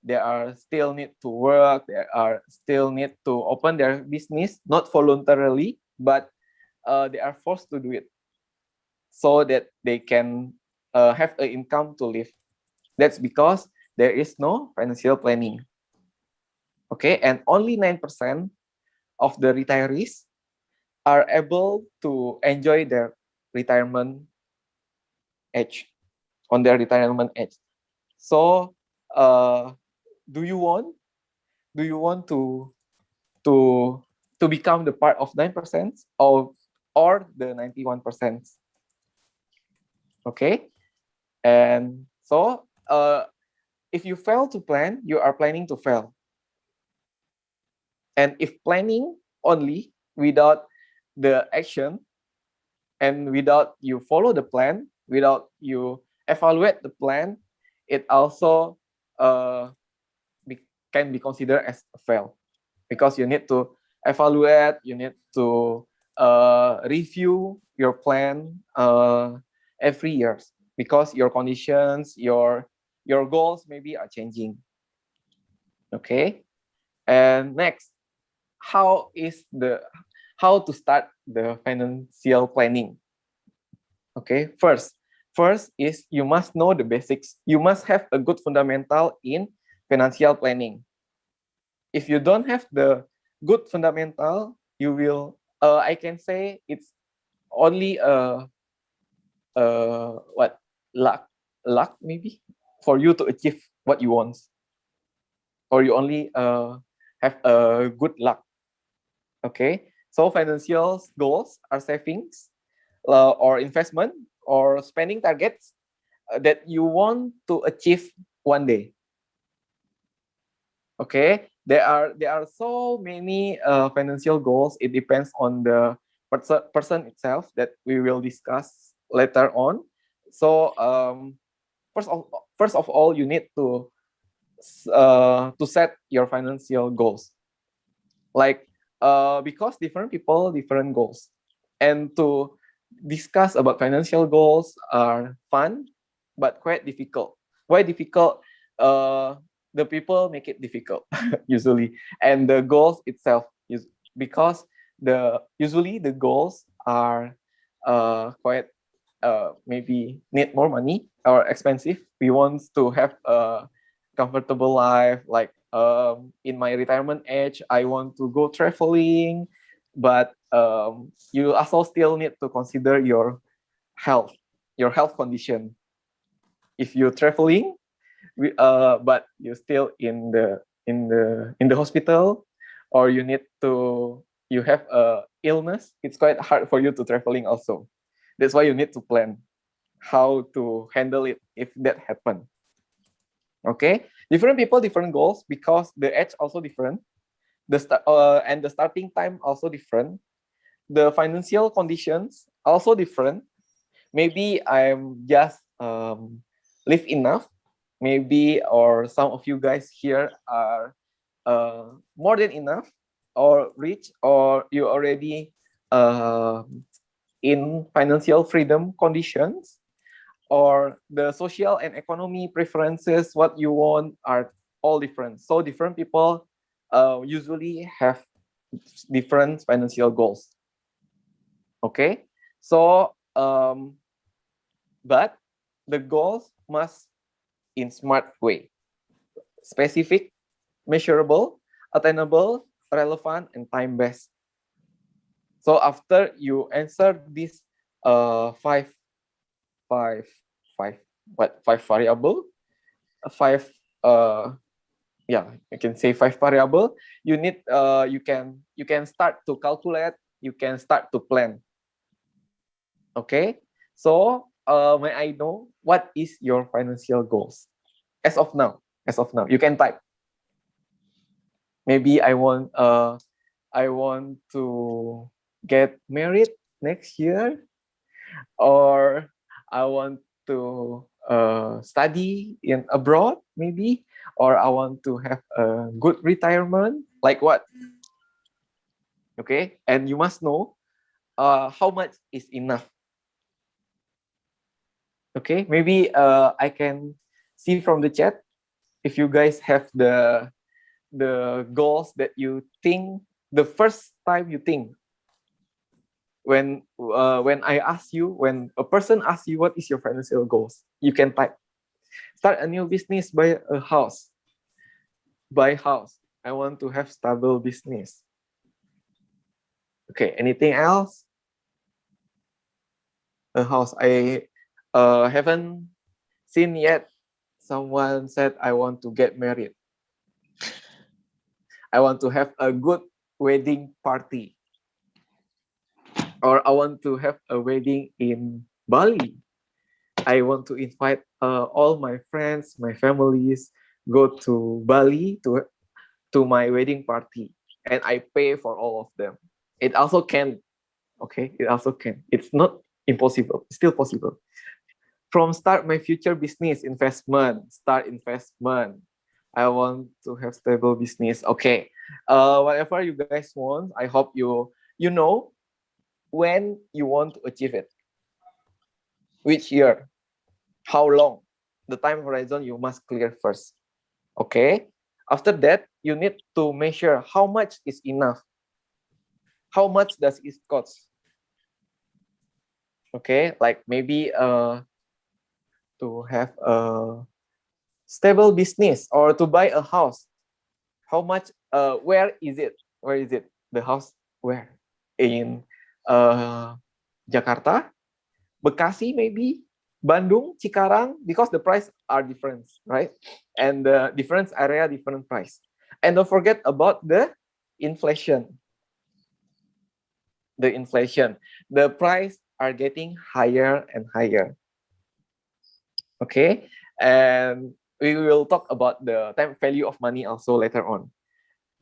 they are still need to work, they are still need to open their business, not voluntarily, but they are forced to do it so that they can have an income to live. That's because there is no financial planning. Okay, and only 9% of the retirees are able to enjoy their retirement age, on their retirement age. So, do you want to to become the part of 9% or the 91%? Okay, and so if you fail to plan, you are planning to fail. And if planning only without the action, and without you follow the plan, without you evaluate the plan, it also can be considered as a fail, because you need to evaluate, you need to review your plan every year, because your conditions, your goals maybe are changing. Okay, and next, how to start the financial planning? Okay, first is you must know the basics. You must have a good fundamental in financial planning. If you don't have the good fundamental, you will, I can say it's only what, luck maybe, for you to achieve what you want, or you only have a good luck. Okay, so financial goals are savings, or investment, or spending targets that you want to achieve one day. Okay, there are so many financial goals. It depends on the person itself, that we will discuss later on. So first of all, you need to set your financial goals. Like, because different people, different goals, and to discuss about financial goals are fun, but quite difficult. Why difficult? The people make it difficult usually, and the goals itself is because usually the goals are quite maybe need more money or expensive. We want to have a comfortable life, like in my retirement age, I want to go traveling, but you also still need to consider your health condition. If you're traveling, but you're still in the hospital, or you have a illness, it's quite hard for you to traveling also. That's why you need to plan how to handle it if that happen. Okay, different people, different goals, because the age also different, and the starting time also different, the financial conditions also different. Maybe I'm just live enough, maybe, or some of you guys here are more than enough, or rich, or you already in financial freedom conditions, or the social and economy preferences, what you want, are all different. So different people usually have different financial goals. Okay, so but the goals must in smart way: specific, measurable, attainable, relevant, and time-based. So after you answer these five variable, five yeah, you can say five variable, you need you can start to calculate, you can start to plan. Okay, so may I know what is your financial goals as of now? You can type. Maybe I want to get married next year, or I want to study in abroad, maybe, or I want to have a good retirement. Like what? Okay, and you must know how much is enough. Okay, maybe I can see from the chat if you guys have the goals that you think the first time you think when when a person asks you what is your financial goals, you can type start a new business, buy house. I want to have stable business. Okay, anything else? A house. I haven't seen yet. Someone said I want to get married. I want to have a good wedding party. Or I want to have a wedding in Bali. I want to invite all my friends, my families, go to Bali to my wedding party, and I pay for all of them. It also can, okay? It also can. It's not impossible. It's still possible. From start my future business investment, start investment. I want to have stable business. Okay. Whatever you guys want, I hope you know when you want to achieve it. Which year? How long? The time horizon you must clear first. Okay. After that, you need to measure how much is enough. How much does it cost? Okay, like maybe to have a stable business or to buy a house. How much? Where is it? Where is it? The house where? In Jakarta, Bekasi maybe, Bandung, Cikarang, because the price are different, right? And the different area, different price. And don't forget about the inflation. The inflation. The price are getting higher and higher. Okay, and we will talk about the time value of money also later on.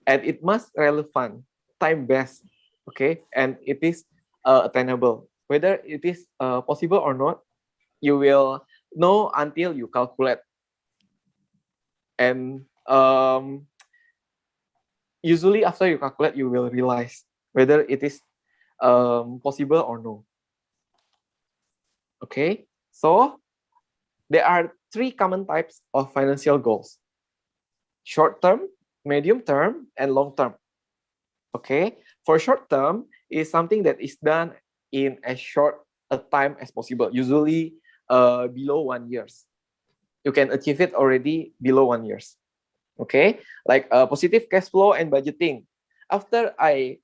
And it must relevant, time based, okay, and it is attainable. Whether it is possible or not, you will know until you calculate. And usually after you calculate, you will realize whether it is possible or no. Okay, so there are three common types of financial goals: short term, medium term, and long term. Okay, for short term is something that is done in as short a time as possible, usually below 1 years. You can achieve it already below 1 years. Okay, like positive cash flow and budgeting. After I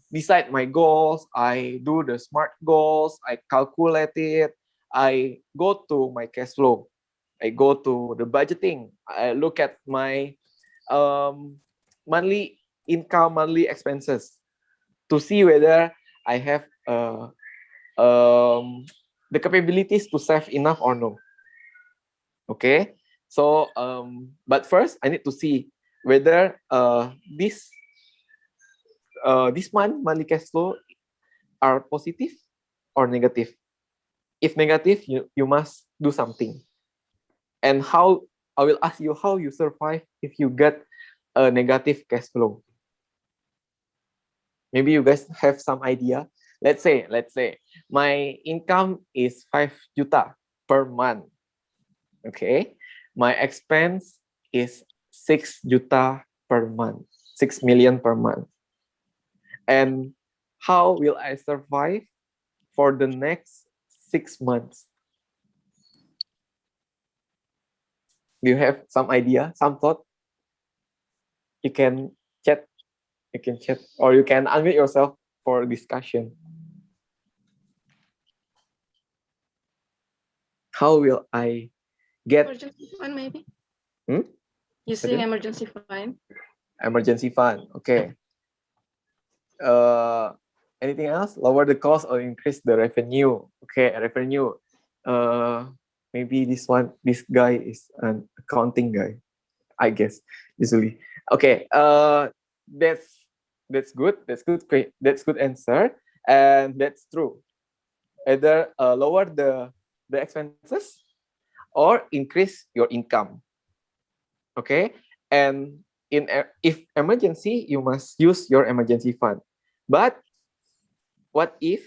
decide my goals, I do the smart goals, I calculate it, I go to my cash flow, I go to the budgeting, I look at my monthly income, monthly expenses to see whether I have the capabilities to save enough or no. Okay, so but first I need to see whether this monthly cash flow are positive or negative. If negative, you must do something. And how I will ask you how you survive if you get a negative cash flow. Maybe you guys have some idea. Let's say my income is 5 juta per month. Okay, my expense is 6 juta per month, 6 million per month. And how will I survive for the next 6 months? Do you have some idea, some thought? You can chat, or you can unmute yourself for discussion. How will I get emergency fund maybe? Hmm? Using emergency fund. Emergency fund, okay. Anything else? Lower the cost or increase the revenue. Okay, revenue. Maybe this guy is an accounting guy, I guess, usually. Okay, that's good. That's good answer, and that's true. Either lower the expenses or increase your income. Okay, and if emergency, you must use your emergency fund. But what if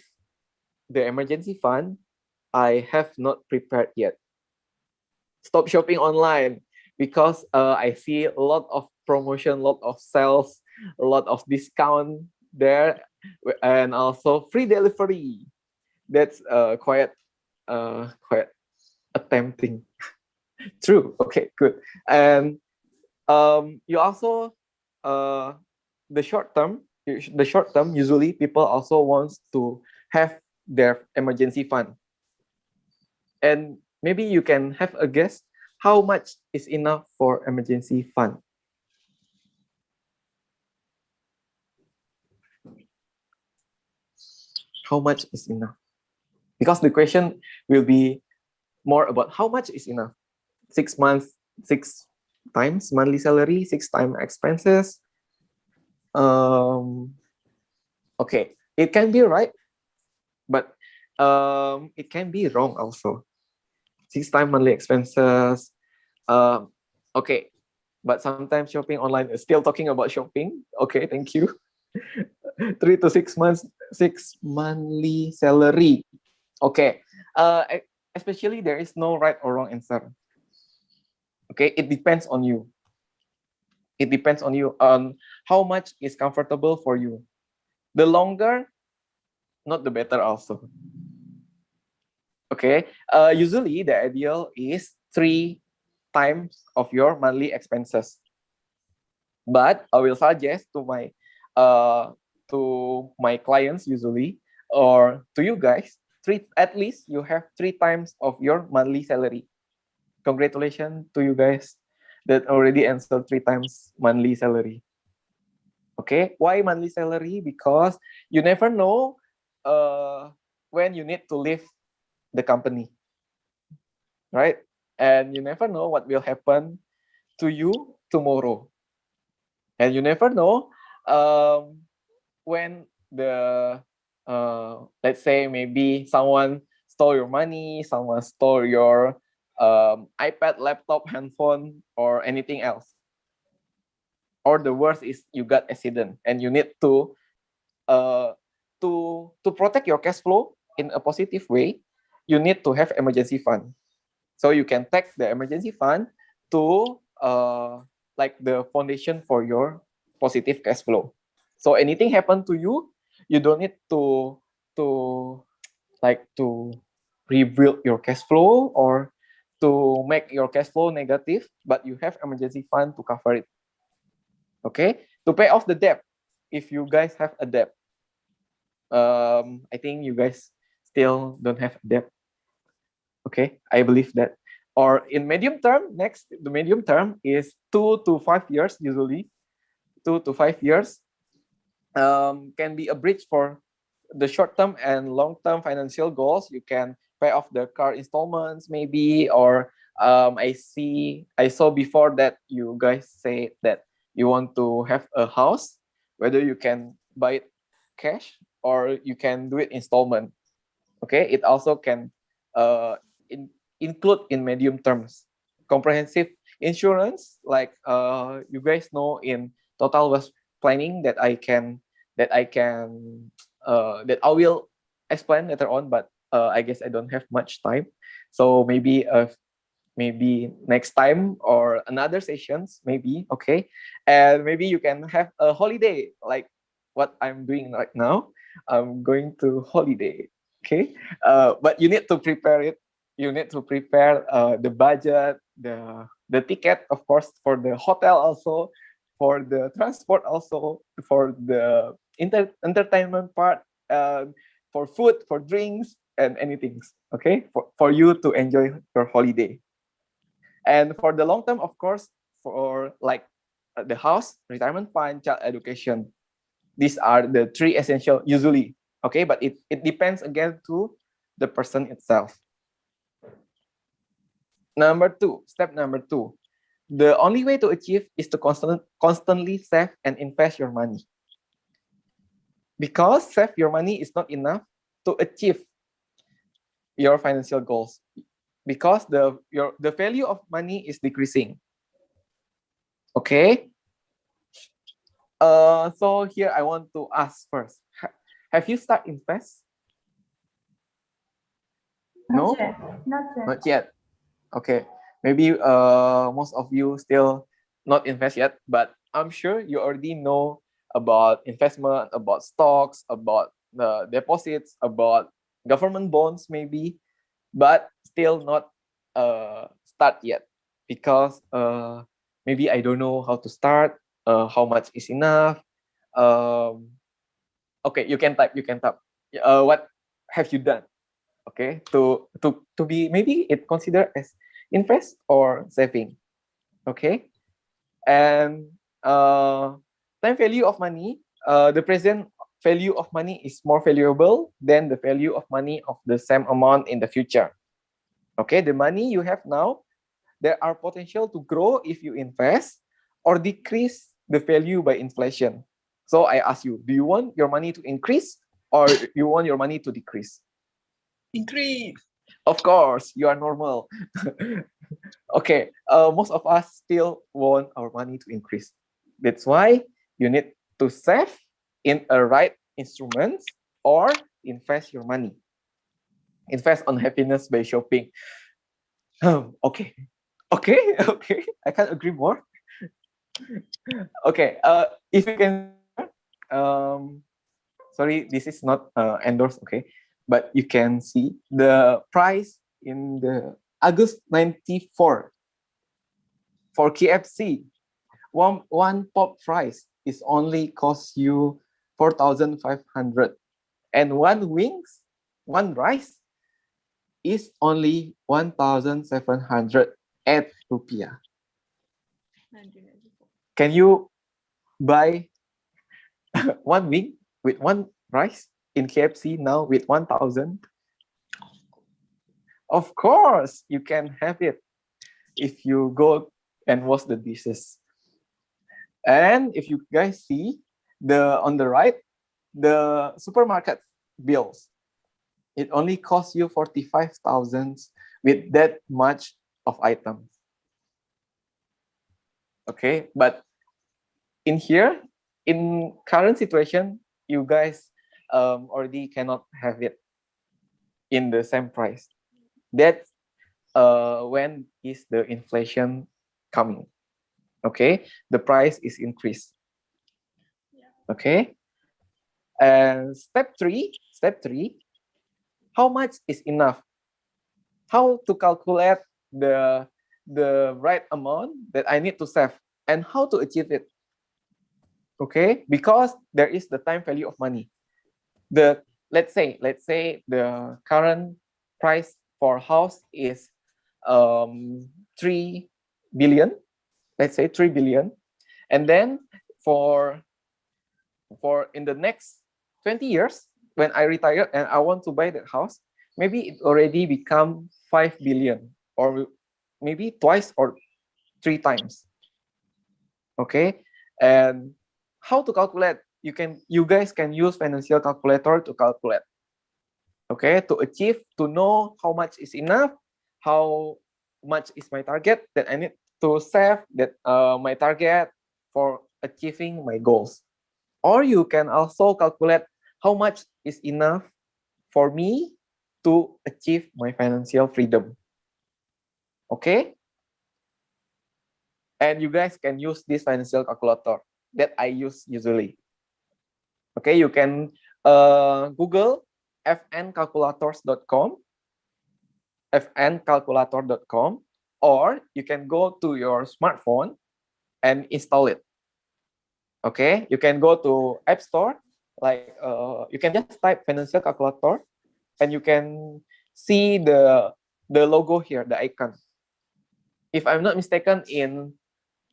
the emergency fund I have not prepared yet? Stop shopping online. because I see a lot of promotion, a lot of sales, a lot of discount there, and also free delivery. That's quite tempting. True. Okay, good. And you also uh, the short term usually people also wants to have their emergency fund, and maybe you can have a guess how much is enough for emergency fund. How much is enough? Because the question will be more about how much is enough. 6 months, 6 times monthly salary, 6 times expenses. Um, okay, it can be right, but it can be wrong also. 6 times monthly expenses. Um, okay, but sometimes shopping online is still talking about shopping. Okay, thank you. 3 to 6 months, 6 monthly salary. Okay, especially there is no right or wrong answer. Okay, it depends on you. It depends on you on how much is comfortable for you. The longer, not the better also. Okay, usually the ideal is 3 times of your monthly expenses. But I will suggest uh to my clients usually, or to you guys, at least you have 3 times of your monthly salary. Congratulations to you guys that already answered 3 times monthly salary. Okay, why monthly salary? Because you never know when you need to leave the company, right? And you never know what will happen to you tomorrow. And you never know when let's say maybe someone stole your money, someone stole your iPad, laptop, handphone, or anything else. Or the worst is you got accident and you need uh, to protect your cash flow in a positive way. You need to have emergency fund. So you can take the emergency fund to like the foundation for your positive cash flow. So anything happen to you, you don't need to to rebuild your cash flow or to make your cash flow negative, but you have emergency fund to cover it. Okay, to pay off the debt. If you guys have a debt, I think you guys still don't have debt. Okay, I believe that. Or in medium term, next, the medium term is 2 to 5 years usually. 2 to 5 years can be a bridge for the short term and long term financial goals. You can pay off the car installments maybe, or I saw before that you guys say that you want to have a house, whether you can buy it cash or you can do it installment. Okay, it also can uh, in, include in medium terms comprehensive insurance, like you guys know in total wealth planning that I will explain later on, but I guess I don't have much time, so maybe next time or another sessions maybe. Okay, and maybe you can have a holiday like what I'm doing right now. I'm going to holiday. Okay, but you need to prepare it. You need to prepare the budget, the ticket, of course, for the hotel also, for the transport also, for the entertainment part, for food, for drinks, and anything. Okay, for you to enjoy your holiday. And for the long term, of course, for like the house, retirement fund, child education. These are the three essential usually. Okay, but it depends again to the person itself. Step number two. The only way to achieve is to constantly save and invest your money. Because save your money is not enough to achieve your financial goals. Because the value of money is decreasing. Okay, so here I want to ask first. Have you started invest? Not No, yet. Not yet. not yet. Okay. Maybe most of you still not invest yet, but I'm sure you already know about investment, about stocks, about the deposits, about government bonds, maybe, but still not start yet because maybe I don't know how to start, how much is enough. Um, okay, you can type. You can type. What have you done? Okay, to be maybe it considered as invest or saving. Okay, and time value of money. The present value of money is more valuable than the value of money of the same amount in the future. Okay, the money you have now, there are potential to grow if you invest or decrease the value by inflation. So I ask you, do you want your money to increase or you want your money to decrease? Increase. Of course, you are normal. Okay, most of us still want our money to increase. That's why you need to save in a right instruments or invest your money. Invest on happiness by shopping. Okay, okay, okay. I can't agree more. Okay, if you can see here, sorry, this is not endorsed, okay, but you can see the price in the August 94 for KFC. One pop fries is only cost you 4,500, and one wings, one rice is only 1,708 rupiah. Can you buy one wing with one rice in KFC now with 1,000? Of course, you can have it if you go and wash the dishes. And if you guys see the on the right, the supermarket bills, it only costs you 45,000 with that much of items. Okay, but in here, in current situation, you guys already cannot have it in the same price. That's when is the inflation coming? Okay, the price is increased. Okay, and step three, how much is enough? How to calculate the right amount that I need to save and how to achieve it? Okay, because there is the time value of money. The let's say the current price for house is 3 billion. Let's say 3 billion, and then for in the next 20 years when I retire and I want to buy that house, maybe it already become 5 billion or maybe twice or three times. Okay, and how to calculate? You guys can use financial calculator to calculate. Okay, to achieve, to know how much is enough, how much is my target that I need to save, that my target for achieving my goals. Or you can also calculate how much is enough for me to achieve my financial freedom. Okay, and you guys can use this financial calculator that I use usually. Okay, you can Google fncalculators.com, fncalculator.com, or you can go to your smartphone and install it. Okay, you can go to App Store, like you can just type financial calculator, and you can see the logo here, the icon. If I'm not mistaken, in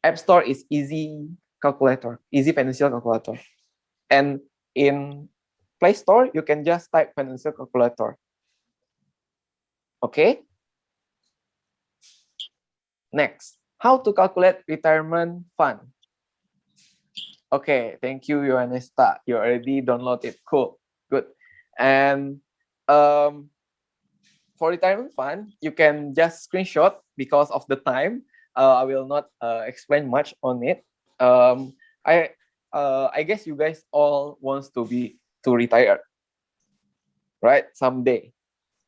App Store is Easy Calculator, Easy Financial Calculator, and in Play Store you can just type financial calculator. Okay. Next, how to calculate retirement fund. Okay, thank you, Yohanesta. You already downloaded. Cool, good. And for retirement fund, you can just screenshot because of the time. I will not explain much on it. Um, I guess you guys all wants to retire, right? Someday.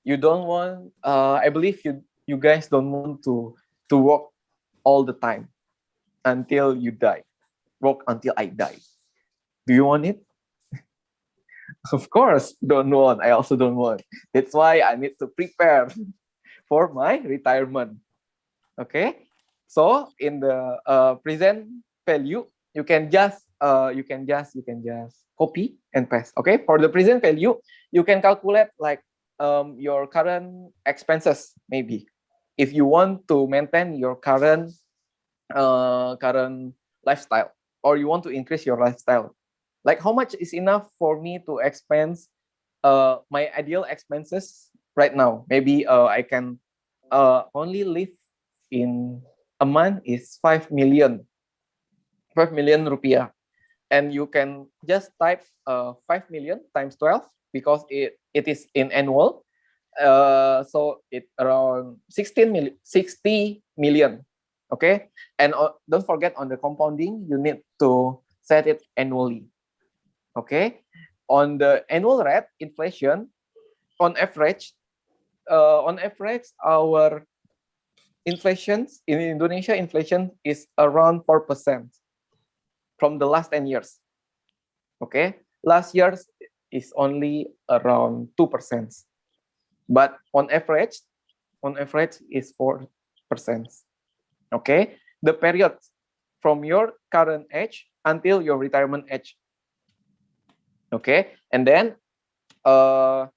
You don't want. I believe you guys don't want to to work all the time until you die. Work until I die. Do you want it? Of course, don't want. I also don't want. That's why I need to prepare for my retirement. Okay. So in the present value, you can just copy and paste. Okay. For the present value, you can calculate like your current expenses maybe. If you want to maintain your current lifestyle, or you want to increase your lifestyle, like how much is enough for me to expense my ideal expenses right now. Maybe I can only live in a month is 5 million rupiah, and you can just type 5 million times 12 because it is in annual. So it around 60 million. Okay. And don't forget, on the compounding, you need to set it annually. Okay. On the annual rate, inflation, on average, our inflation in Indonesia, inflation is around 4% from the last 10 years. Okay. Last year is only around 2%. But on average is 4%. Okay. The period from your current age until your retirement age. Okay. And then that's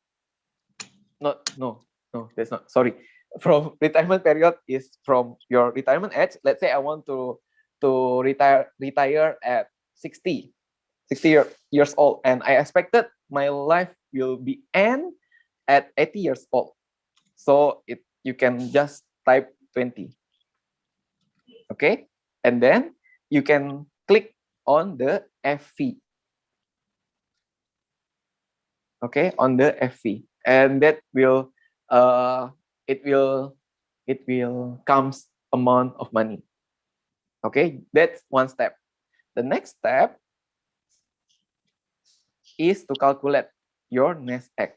not, sorry. From retirement period is from your retirement age. Let's say I want to retire at 60 years old, and I expected my life will be end at 80 years old. So you can just type 20. Okay. And then you can click on the FV. Okay, on the FV, and that will it will comes amount of money. Okay, that's one step. The next step is to calculate your nest egg.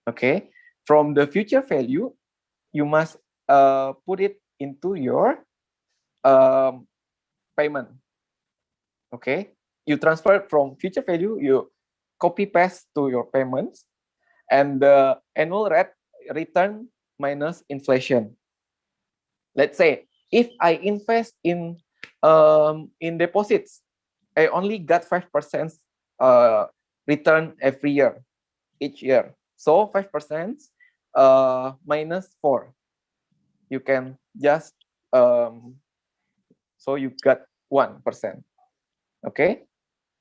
Okay, from the future value, you must put it into your payment. Okay, you transfer from future value, you copy paste to your payments, and the annual rate return minus inflation. Let's say if I invest in deposits, I only got 5% return every year, each year. So 5% minus 4. You can just so you got 1%. Okay,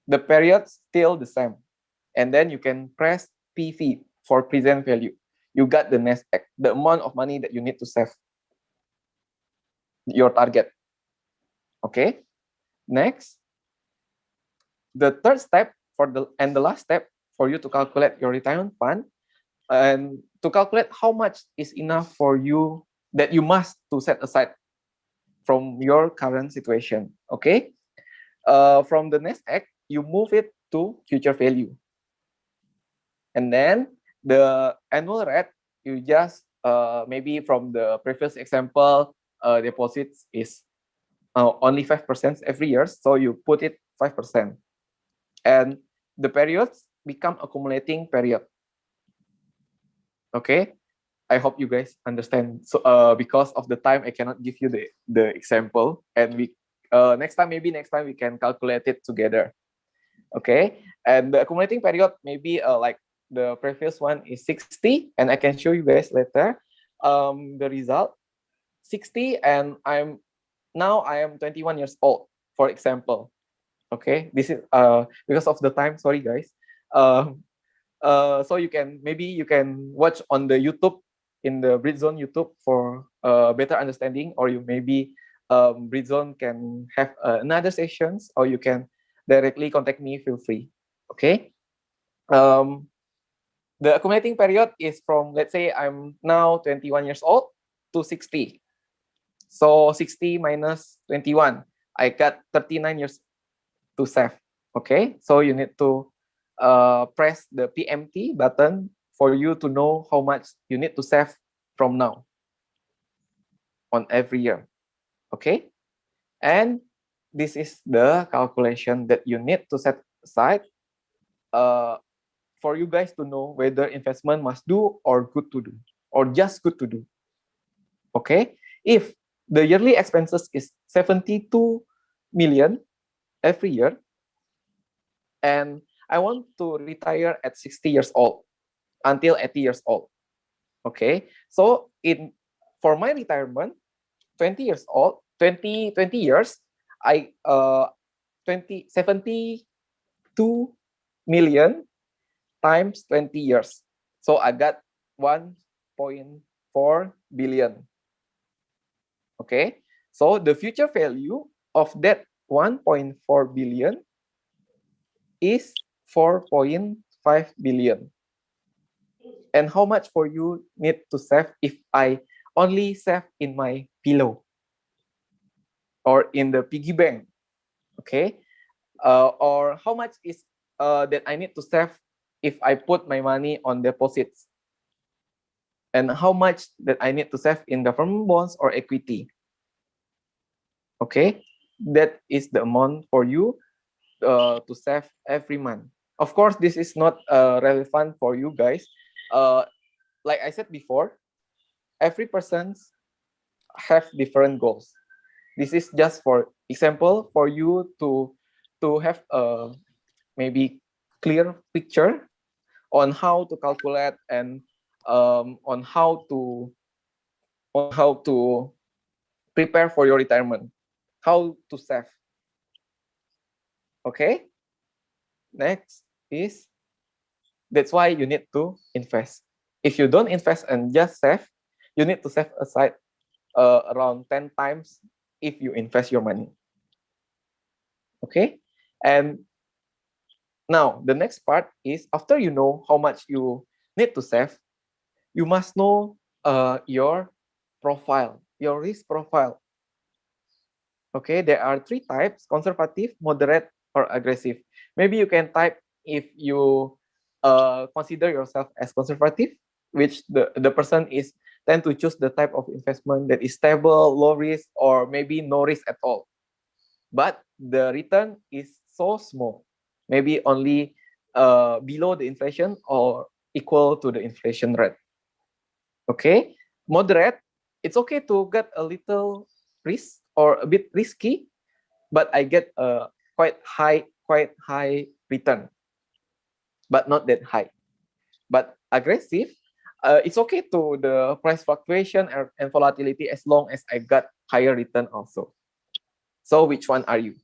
the period still the same, and then you can press PV for present value. You got the nest egg, the amount of money that you need to save, your target. Okay, next, the third step and the last step for you to calculate your retirement fund, and to calculate how much is enough for you that you must to set aside from your current situation. Okay, from the nest egg, you move it to future value, and then the annual rate, you just maybe from the previous example, deposits is only 5% every year, so you put it 5%, and the periods become accumulating period. Okay, I hope you guys understand. So because of the time, I cannot give you the example, and we next time we can calculate it together. Okay, and the accumulating period maybe like the previous one is 60, and I can show you guys later the result. 60, and I am 21 years old, for example. Okay, this is because of the time, sorry guys. So you can watch on the YouTube, in the Britzone YouTube, for better understanding, or you maybe Britzone can have another sessions, or you can directly contact me, feel free. Okay. The accumulating period is from, let's say I'm now 21 years old to 60. So 60 minus 21, I got 39 years to save. Okay, so you need to press the PMT button for you to know how much you need to save from now. on every year. Okay, and this is the calculation that you need to set aside for you guys to know whether investment must do or good to do or just good to do. Okay, if the yearly expenses is 72 million every year, and I want to retire at 60 years old until 80 years old. Okay, so for my retirement, 20 years old, 20 years, I 72 million times 20 years. So I got 1.4 billion. Okay, so the future value of that 1.4 billion is 4.5 billion. And how much for you need to save if I only save in my pillow or in the piggy bank? Okay, or how much is that I need to save if I put my money on deposits? And how much that I need to save in government bonds or equity? Okay, that is the amount for you to save every month. Of course, this is not relevant for you guys. Like I said before, every person have different goals. This is just for example for you to have a maybe clear picture on how to calculate and on how to prepare for your retirement, how to save. Okay, next is that's why you need to invest. If you don't invest and just save, you need to save aside around 10 times if you invest your money. Okay, and now the next part is after you know how much you need to save, you must know your profile, your risk profile. Okay, there are three types: conservative, moderate, or aggressive. Maybe you can type if you consider yourself as conservative, which the person is tend to choose the type of investment that is stable, low risk, or maybe no risk at all. But the return is so small, maybe only below the inflation or equal to the inflation rate. Okay, moderate, it's okay to get a little risk or a bit risky, but I get a quite high return, but not that high. But aggressive, it's okay to the price fluctuation and volatility as long as I got higher return also. So which one are you?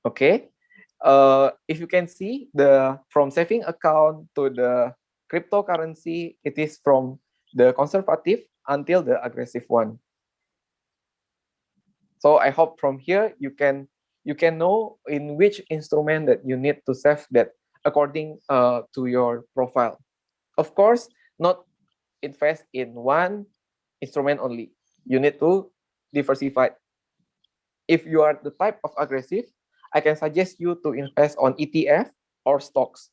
Okay, if you can see the from saving account to the cryptocurrency, it is from the conservative until the aggressive one. So I hope from here you can know in which instrument that you need to save that according to your profile. Of course, not invest in one instrument only. You need to diversify. If you are the type of aggressive, I can suggest you to invest on ETF or stocks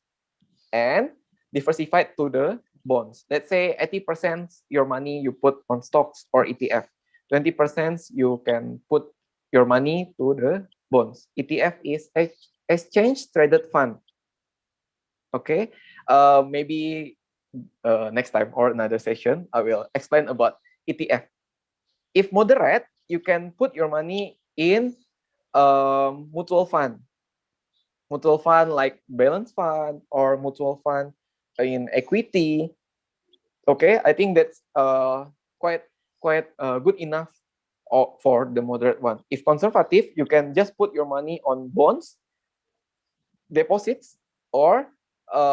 and diversify to the bonds. Let's say 80% your money you put on stocks or ETF. 20% you can put your money to the bonds. ETF is exchange traded fund. Okay, maybe next time or another session, I will explain about ETF. If moderate, you can put your money in mutual fund like balance fund or mutual fund in equity. Okay, I think that's quite good enough for the moderate one. If conservative, you can just put your money on bonds, deposits, or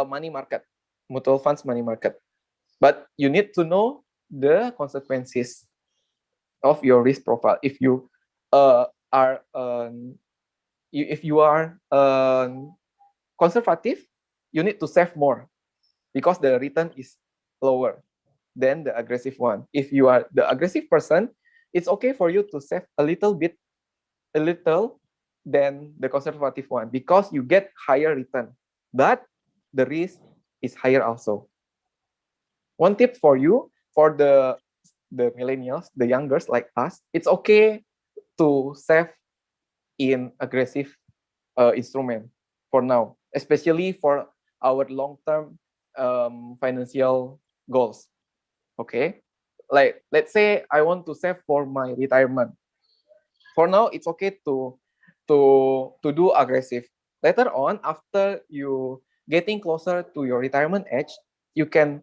money market, mutual funds money market. But you need to know the consequences of your risk profile. If you are if you are conservative, you need to save more because the return is lower than the aggressive one. If you are the aggressive person, it's okay for you to save a little than the conservative one because you get higher return, but the risk is higher also. One tip for you for the the millennials, the youngers like us, it's okay to save in aggressive instrument for now, especially for our long-term financial goals. Okay, like let's say I want to save for my retirement. For now, it's okay to do aggressive. Later on, after you getting closer to your retirement age, you can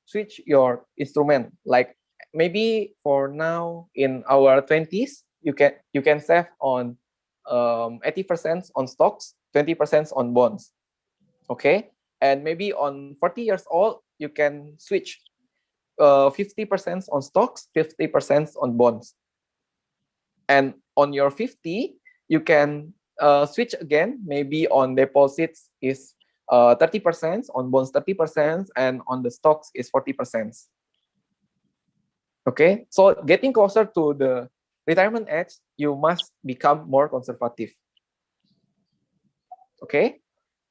switch your instrument. Like maybe for now in our 20s, you can save on 80% on stocks, 20% on bonds. Okay, and maybe on 40 years old, you can switch 50% on stocks, 50% on bonds. And on your 50, you can switch again, maybe on deposits is 30%, on bonds 30%, and on the stocks is 40%. Okay, so getting closer to the retirement age, you must become more conservative. Okay,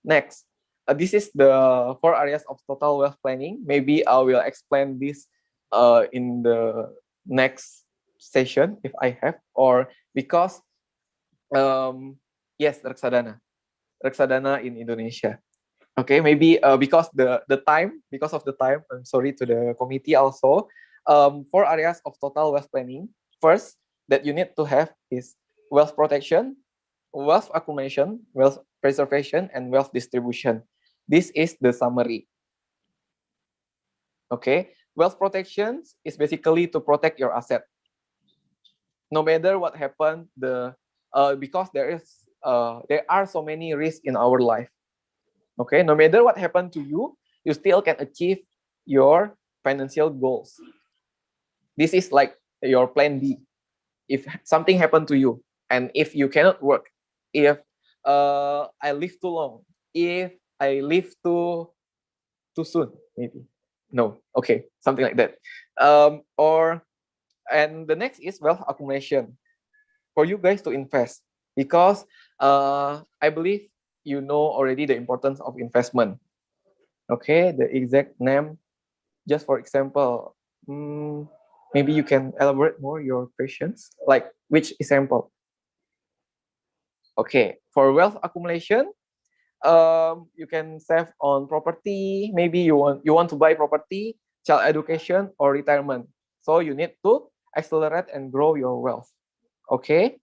next. This is the 4 areas of total wealth planning. Maybe I will explain this in the next session if I have, or because yes, reksadana in Indonesia. Okay, maybe because of the time, I'm sorry to the committee also. 4 areas of total wealth planning. First, that you need to have is wealth protection, wealth accumulation, wealth preservation, and wealth distribution. This is the summary. Okay, wealth protection is basically to protect your asset. No matter what happened, because there are so many risks in our life. Okay, no matter what happened to you, you still can achieve your financial goals. This is like your plan B. If something happened to you, and if you cannot work, if I live too long, if I live too soon, maybe. No, okay, something like that. And the next is wealth accumulation. For you guys to invest, because I believe you know already the importance of investment. Okay, the exact name, just for example, maybe you can elaborate more your questions, like which example? Okay, for wealth accumulation, you can save on property. Maybe you want to buy property, child education, or retirement. So you need to accelerate and grow your wealth. Okay,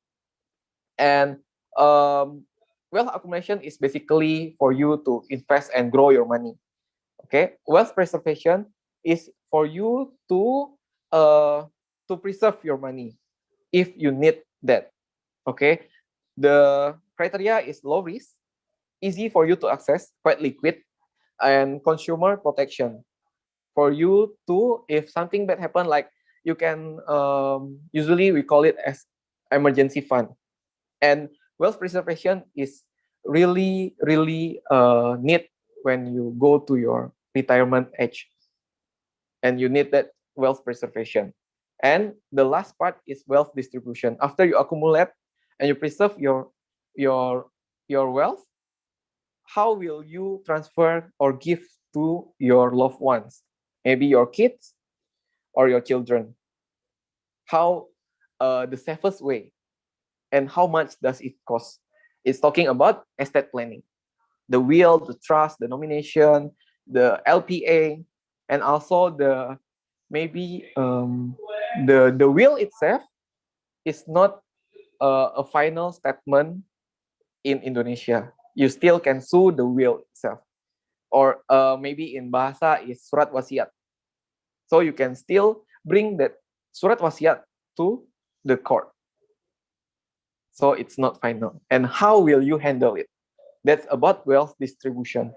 and wealth accumulation is basically for you to invest and grow your money. Okay, wealth preservation is for you to preserve your money if you need that. Okay, the criteria is low risk, easy for you to access, quite liquid, and consumer protection. For you to, if something bad happen, like you can usually we call it as emergency fund. And wealth preservation is really need when you go to your retirement age, and you need that wealth preservation. And the last part is wealth distribution. After you accumulate and you preserve your wealth, how will you transfer or give to your loved ones, maybe your kids or your children? How the safest way, and how much does it cost? It's talking about estate planning, the will, the trust, the nomination, the LPA, and also the maybe the will itself is not a final statement in Indonesia. You still can sue the will itself, or maybe in bahasa is surat wasiat. So you can still bring that surat wasiat to the court. So it's not final. And how will you handle it? That's about wealth distribution.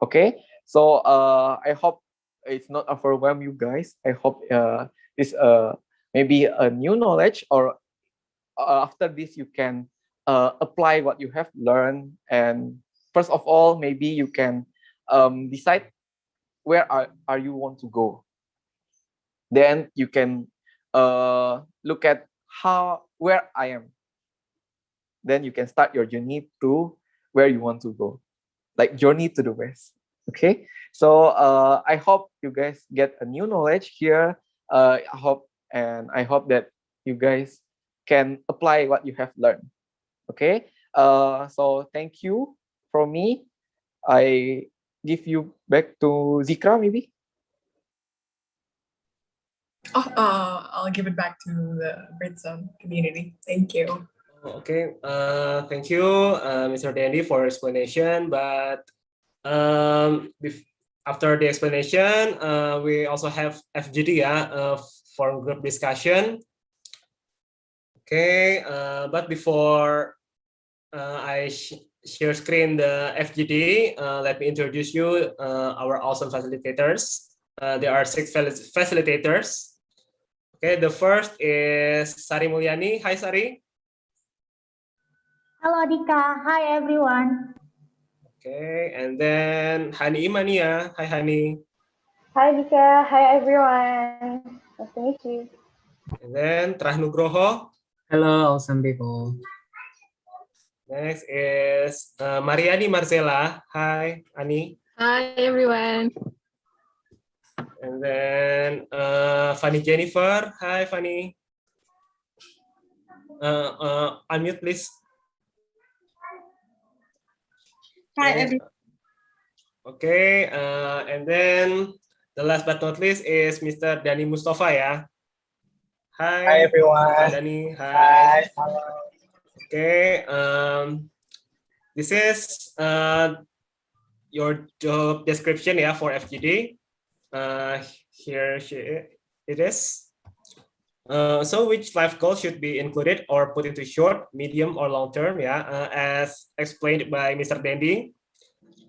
Okay, so I hope it's not overwhelm you guys. I hope this maybe a new knowledge, or after this you can apply what you have learned. And first of all, maybe you can decide where are you want to go. Then you can look at where I am. Then you can start your journey to where you want to go, like journey to the west. Okay, so I hope you guys get a new knowledge here. I hope that you guys can apply what you have learned. Okay. So thank you from me. I give you back to Zikra maybe. Oh, I'll give it back to the Britzone community. Thank you. Okay, thank you, Mr. Dandy, for explanation. But after the explanation, we also have FGD, for group discussion. Okay, but before I share screen the FGD, let me introduce you our awesome facilitators. There are 6 facilitators. Okay, the first is Sari Mulyani. Hi, Sari. Hello Dika, hi everyone. Okay, and then Hani Imania. Hi, Hani. Hi Dika, hi everyone. Nice to meet you. And then Trah Nugroho. Hello, awesome people. Next is Mariani Marcela. Hi, Ani. Hi, everyone. And then Fanny Jennifer. Hi, Fanny. Unmute, please. Hi, everyone. Okay, and then the last but not least is Mr. Dani Mustafa, ya. Hi, everyone. Mr. Dani. Hi. Hello. Okay, this is your job description, ya, for FGD. Here it is. So which life goals should be included or put into short, medium, or long term? Yeah, as explained by Mr. Dandy.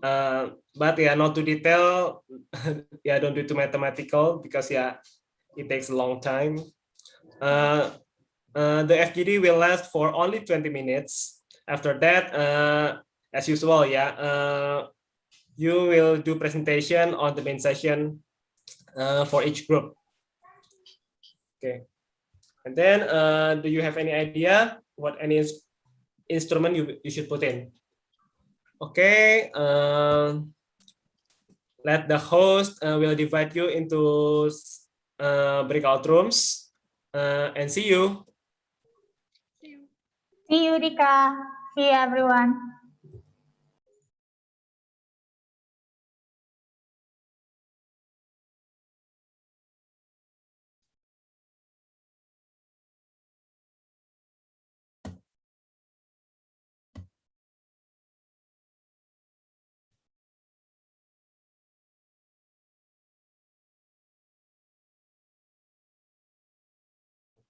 But yeah, not too detail. Yeah, don't do too mathematical because yeah, it takes a long time. The FGD will last for only 20 minutes. After that, as usual, yeah, you will do presentation on the main session for each group. Okay. And then, do you have any idea what any instrument you should put in? Okay. Let the host will divide you into breakout rooms and see you. See you Dika, see you everyone.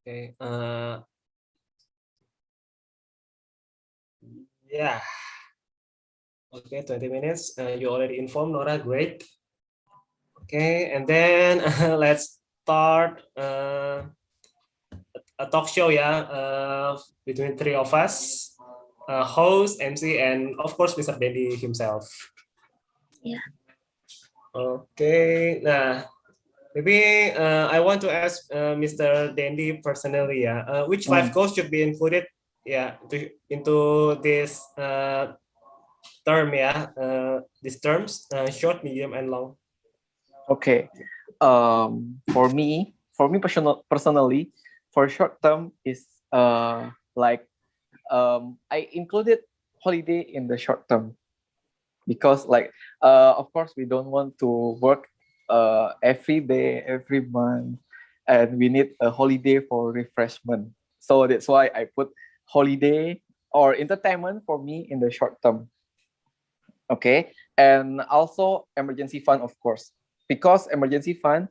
Okay. Yeah. Okay, 20 minutes. You already informed Nora. Great. Okay, and then let's start a talk show, yeah, between 3 of us, host, MC, and of course Mr. Dedi himself. Yeah. Okay, nah, maybe I want to ask Mr. Dandy personally, yeah, which life goals should be included, yeah, into this term, yeah, these terms, short, medium, and long. Okay. For me personally, for short term is like I included holiday in the short term because like of course we don't want to work every day, every month, and we need a holiday for refreshment. So that's why I put holiday or entertainment for me in the short term. Okay, and also emergency fund, of course, because emergency fund,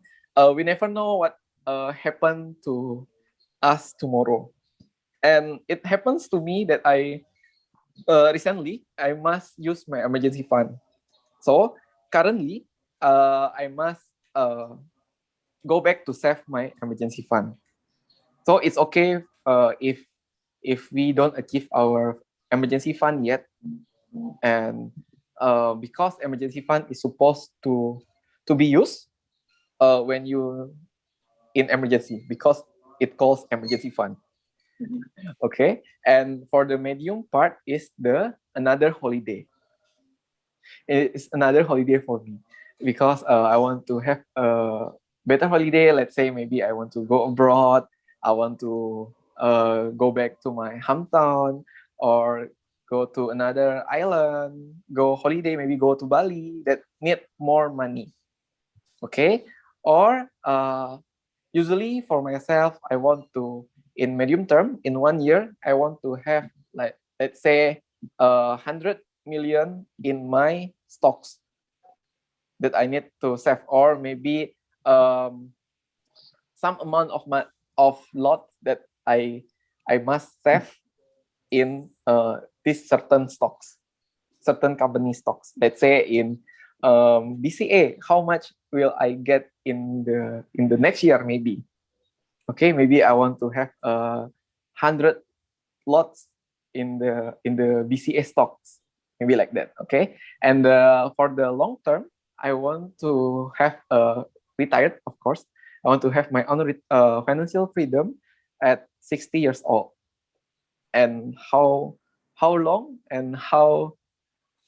we never know what happen to us tomorrow, and it happens to me that I recently I must use my emergency fund. So currently, I must go back to save my emergency fund. So it's okay if we don't achieve our emergency fund yet, and because emergency fund is supposed to be used when you in emergency because it calls emergency fund. Okay, and for the medium part is the another holiday. It's another holiday for me because I want to have better holiday. Let's say maybe I want to go abroad. I want to go back to my hometown or go to another island, go holiday, maybe go to Bali that need more money. Okay. Or usually for myself, I want to, in medium term, in 1 year, I want to have like, let's say 100 million in my stocks that I need to save, or maybe some amount of lot that I must save in these certain stocks, certain company stocks. Let's say in BCA, how much will I get in the next year? Maybe okay, maybe I want to have 100 lots in the BCA stocks, maybe like that. Okay, and for the long term, I want to have retired, of course. I want to have my own financial freedom at 60 years old. And how long and how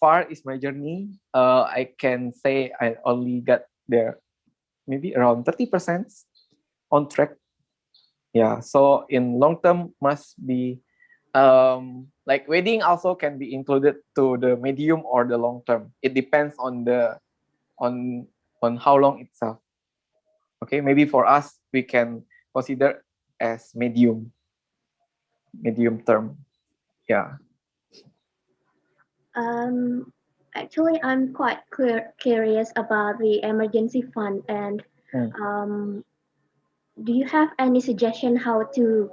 far is my journey? I can say I only got there maybe around 30% on track. Yeah, so in long term must be like wedding also can be included to the medium or the long term. It depends on the on on how long itself. Okay, maybe for us we can consider as medium term. Yeah. Um, Actually, I'm quite curious about the emergency fund, and Mm. do you have any suggestion how to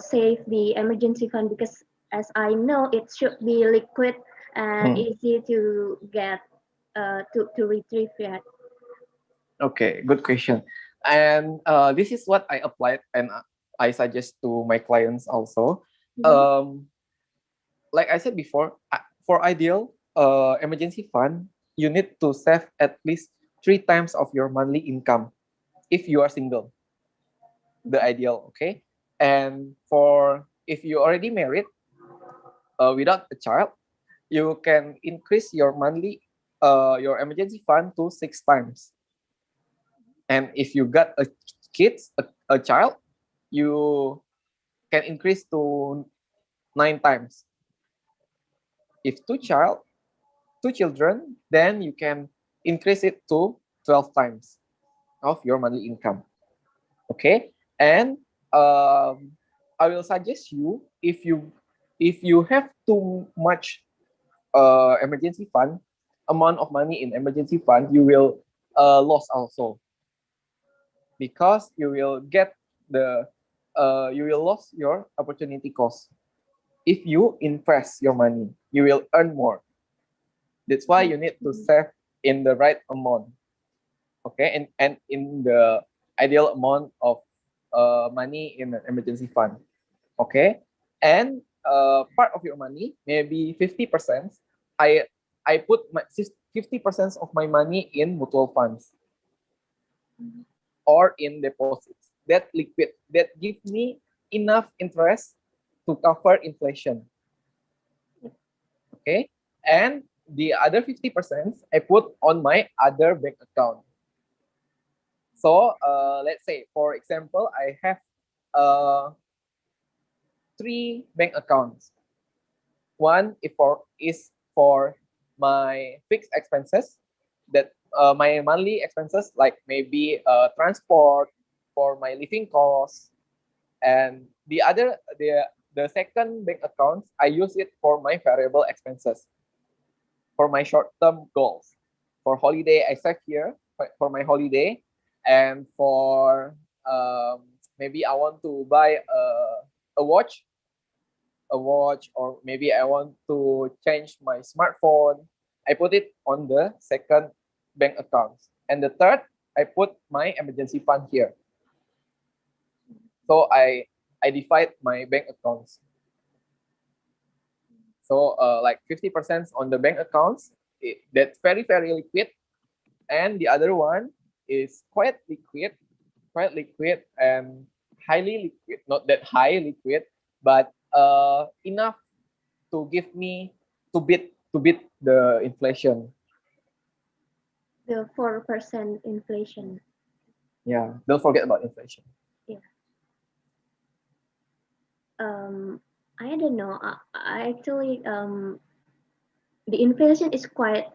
save the emergency fund? Because as I know, it should be liquid and Mm. easy to get to retrieve that. Okay, good question. And this is what I applied and I suggest to my clients also. Mhm. Like I said before, for ideal emergency fund, you need to save at least 3 times of your monthly income if you are single. The ideal, okay. And for if you already married without a child, you can increase your monthly your emergency fund to 6 times. And if you got a kids a child, you can increase to 9 times. If two children, then you can increase it to 12 times of your monthly income. Okay, and I will suggest you, if you have too much emergency fund, amount of money in emergency fund, you will lose also, because you will get the you will lose your opportunity cost. If you invest your money, you will earn more. That's why you need to save in the right amount. Okay, and in the ideal amount of money in an emergency fund. Okay, and part of your money, maybe 50%, I I put my 50% of my money in mutual funds or in deposits that liquid, that give me enough interest to cover inflation. Okay, and the other 50% I put on my other bank account. So let's say, for example, I have uh, 3 bank accounts. One is for my fixed expenses, that my monthly expenses, like maybe transport, for my living costs, and the second bank account, I use it for my variable expenses, for my short-term goals. For holiday, I save here for my holiday, and for maybe I want to buy a watch, or maybe I want to change my smartphone. I put it on the second bank account, and the third, I put my emergency fund here. So I divide my bank accounts. So like 50% on the bank accounts, that's very liquid, and the other one is quite liquid and highly liquid, not that high liquid, but enough to give me to beat the inflation. The 4% inflation. Yeah, don't forget about inflation. I don't know. I actually the inflation is quite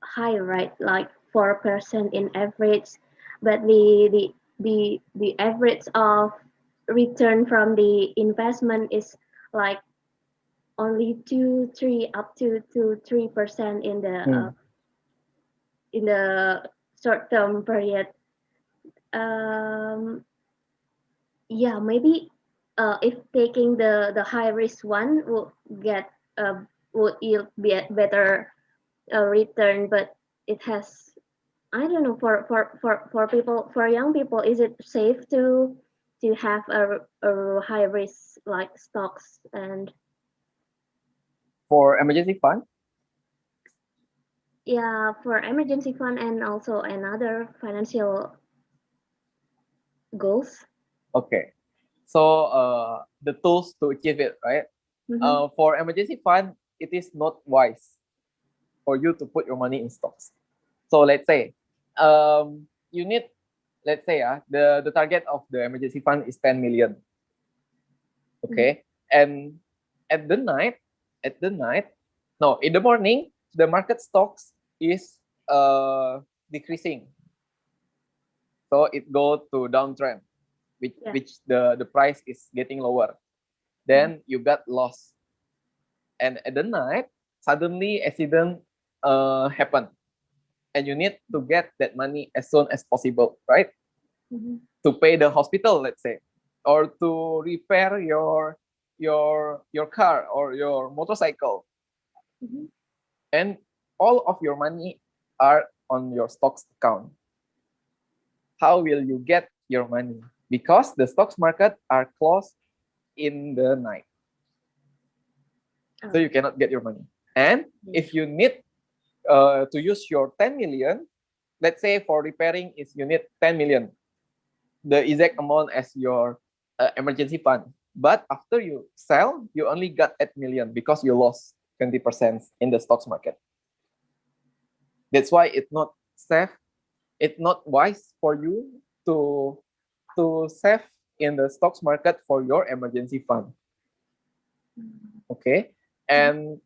high, right? Like 4% in average, but the average of return from the investment is like only 2 3 up to 3% in the short term period. Um, yeah, maybe if taking the high risk one get would yield better return, but it has, I don't know, for people, for young people, is it safe to have a high risk like stocks and For emergency fund, yeah, for emergency fund and also another financial goals? okay. So the tools to achieve it, right? Mm-hmm. For emergency fund, it is not wise for you to put your money in stocks. So let's say you need, let's say the target of the emergency fund is 10 million. Okay. And at the night, no, in the morning, the market stocks is decreasing. So it go to downtrend, Yeah. which the price is getting lower. Then you got lost. And at the night, suddenly accident happen. And you need to get that money as soon as possible, right? Mm-hmm. To pay the hospital, let's say, or to repair your car or your motorcycle. Mm-hmm. And all of your money are on your stocks account. How will you get your money? Because the stocks market are closed in the night. So you cannot get your money. And if you need to use your 10 million, let's say for repairing is you need 10 million, the exact amount as your emergency fund. But after you sell, you only got 8 million because you lost 20% in the stocks market. That's why it's not safe, it's not wise for you to save in the stocks market for your emergency fund. Okay. And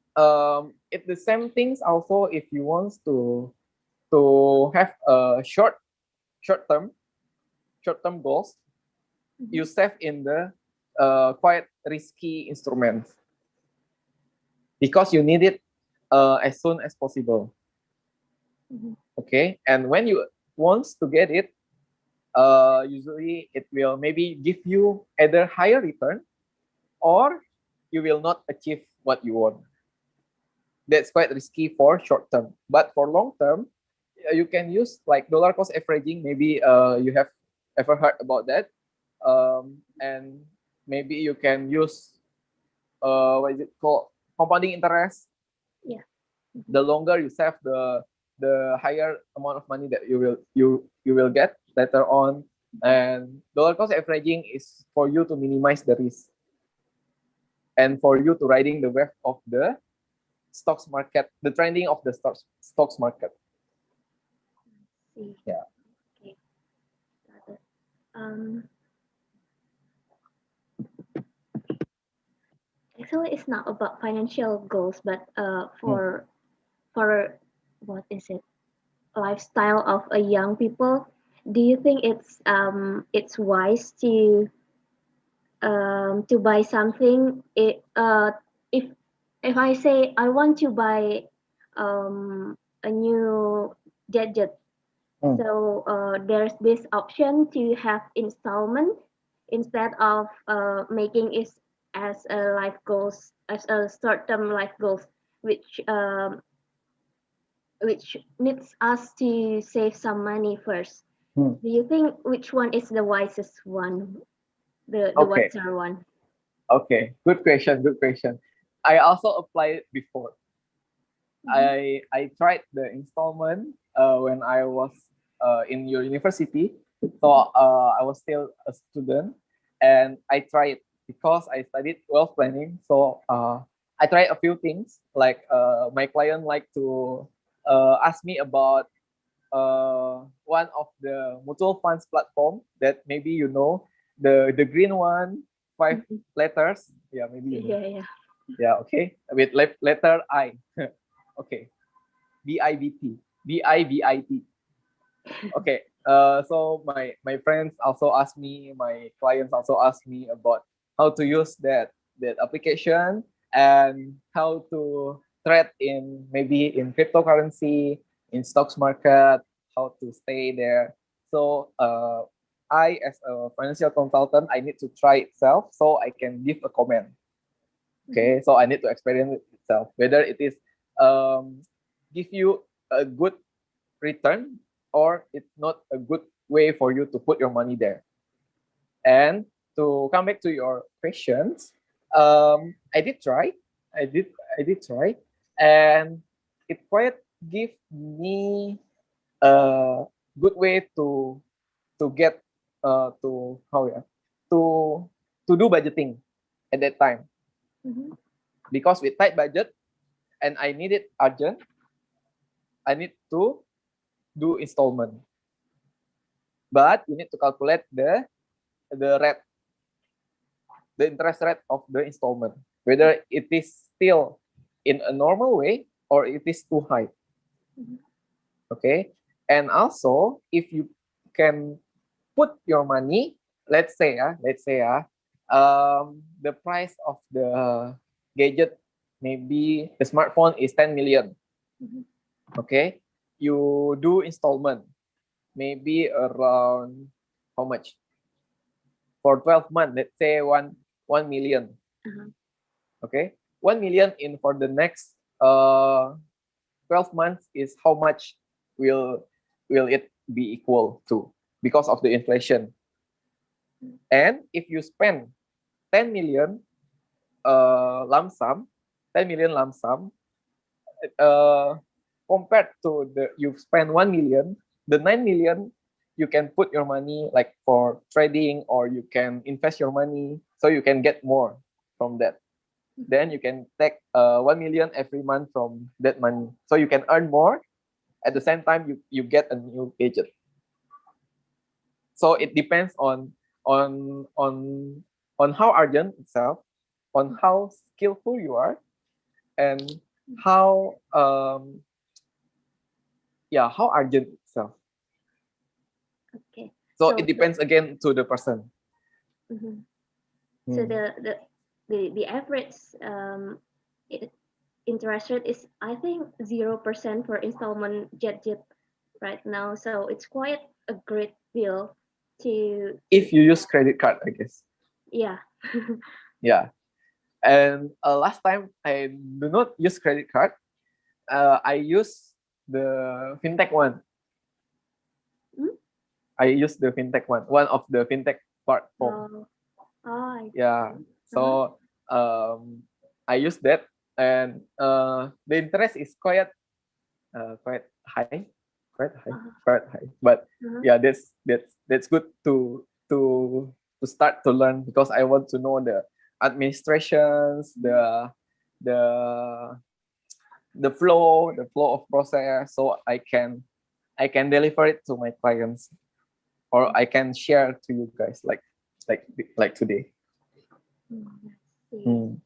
it's the same things also if you want to have a short-term goals, you save in the quite risky instruments because you need it as soon as possible. Okay. And when you want to get it, usually it will maybe give you either higher return or you will not achieve what you want. That's quite risky for short term. But for long term, you can use like dollar cost averaging. Maybe you have ever heard about that. And maybe you can use what is it called? Compounding interest. Yeah. The longer you save, the higher amount of money that you will get later on. And dollar cost averaging is for you to minimize the risk and for you to riding the wave of the stocks market, the trending of the stocks market. See. Yeah. Okay. Got it. Actually, it's not about financial goals, but for what is it? Lifestyle of a young people. Do you think it's wise to buy something? If if I say I want to buy a new gadget, so there's this option to have installment instead of making it as a life goals, as a short-term life goals, which which needs us to save some money first. Do you think which one is the wisest one, the Okay. wiser one? Okay. Good question. Good question. I also applied before. I tried the installment when I was in your university. So I was still a student, and I tried because I studied wealth planning. So I tried a few things. Like my client like to ask me about one of the mutual funds platform that maybe you know, the green one, 5 letters. Yeah, maybe you know. Yeah. Yeah, okay. With letter I. Okay. BIBT. BIBIT. Okay. So my friends also asked me, my clients also asked me about how to use that application and how to trade in maybe in cryptocurrency, in stocks market, how to stay there. So I as a financial consultant, I need to try itself so I can give a comment. Okay, so I need to experience it itself whether it is give you a good return or it's not a good way for you to put your money there. And to come back to your questions, I did try. I did try, and it quite give me a good way to get to how yeah to to do budgeting at that time, because with tight budget and I need it urgent, I need to do installment. But you need to calculate the rate, the interest rate of the installment, whether it is still in a normal way or it is too high. Okay, and also if you can put your money, let's say the price of the gadget, maybe the smartphone is 10 million. Okay, you do installment maybe around how much for 12 months, let's say 1 million. Okay, 1 million in for the next 12 months is how much will it be equal to because of the inflation. And if you spend 10 million lump sum, 10 million lump sum, compared to the you've spent 1 million, the 9 million you can put your money like for trading, or you can invest your money so you can get more from that. Then you can take 1 million every month from that money, so you can earn more. At the same time, you get a new gadget. So it depends on on on how urgent itself, on how skillful you are, and how how urgent itself. Okay. So So it depends again to the person. So the average interest rate is, I think, 0% for installment gadget right now. So it's quite a great deal to If you use credit card, I guess. yeah. Yeah. And last time I do not use credit card. I use the fintech one. I use the fintech one of the fintech platform. I Yeah. So I use that, and the interest is quite high, quite high. But yeah, that's good to start to learn, because I want to know the administrations, the the flow of process, so I can deliver it to my clients, or I can share to you guys like today. So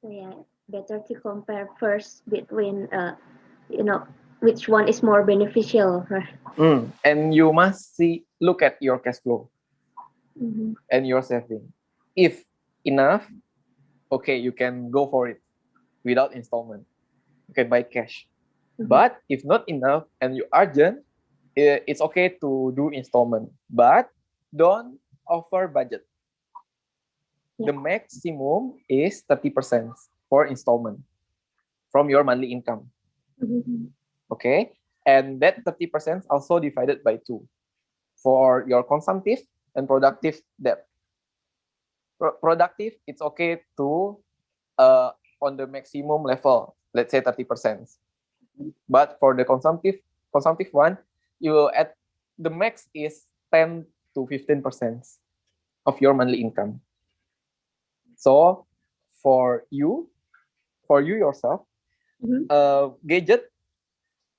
yeah, better to compare first between which one is more beneficial, right? And you must look at your cash flow and your saving. If enough, okay, you can go for it without installment. You can buy cash. But if not enough and you urgent, it's okay to do installment, but don't over budget. The maximum is 30% for installment from your monthly income. Okay, and that 30% also divided by 2 for your consumptive and productive debt. Productive, it's okay to on the maximum level, let's say 30%. But for the consumptive one, you will add, the max is 10 to 15% of your monthly income. So for you yourself, gadget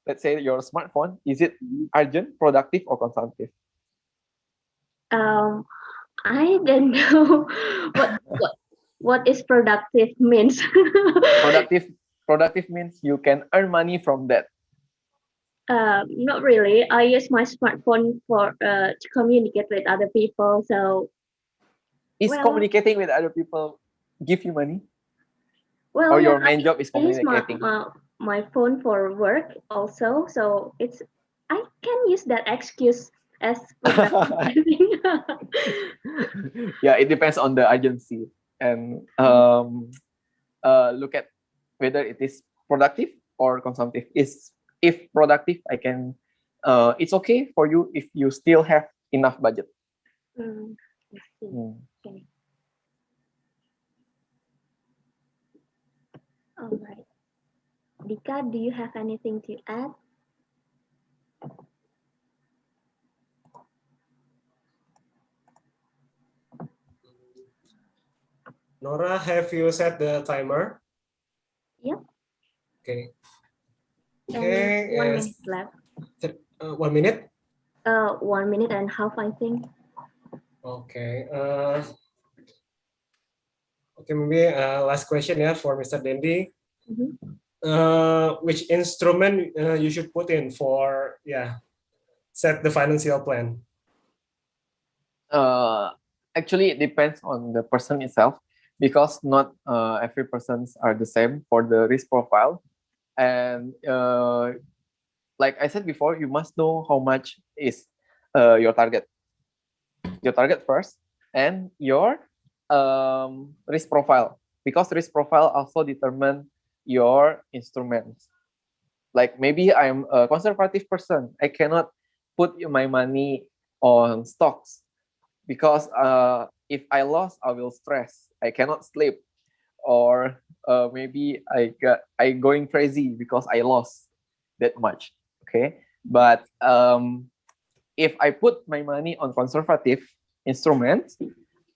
let's say your smartphone, is it urgent, productive, or consumptive? I don't know what is productive means. Productive means you can earn money from that. Not really. I use my smartphone for to communicate with other people. So Is well, communicating with other people give you money? well, Or yeah, your main job is I use communicating? my phone for work also. So it's I can use that excuse as productive. I think. Yeah, it depends on the urgency, and look at whether it is productive or consumptive. Is if productive, I can. It's okay for you if you still have enough budget. I see. Mm. Okay. All right. Dika, do you have anything to add? Nora, have you set the timer? Yep. Okay. And Okay. 1 minute left. 1 minute. 1 minute and a half, I think. Okay. Okay, maybe last question for Mr. Dendi. Which instrument you should put in for set the financial plan? Actually, it depends on the person itself, because not every persons are the same for the risk profile. And like I said before, you must know how much is your target first, and your risk profile, because risk profile also determine your instruments. Like maybe I'm a conservative person, I cannot put my money on stocks, because if I lost, I will stress, I cannot sleep, or maybe I going crazy because I lost that much. Okay, but if I put my money on conservative instruments,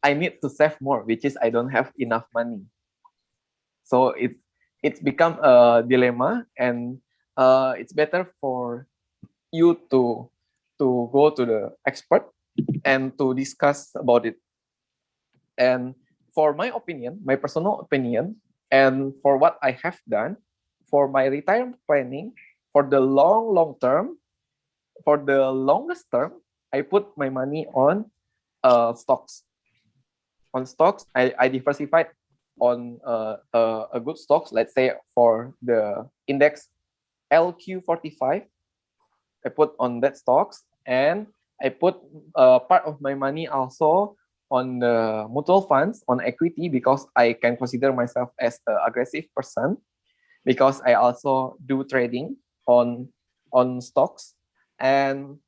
I need to save more, which is I don't have enough money. So it's become a dilemma, and it's better for you to go to the expert and to discuss about it. And for my opinion, my personal opinion, and for what I have done for my retirement planning, for the long term, for the longest term, I put my money on stocks. On stocks, I diversified on a good stocks. Let's say for the index LQ45, I put on that stocks, and I put part of my money also on the mutual funds, on equity, because I can consider myself as an aggressive person, because I also do trading on stocks. And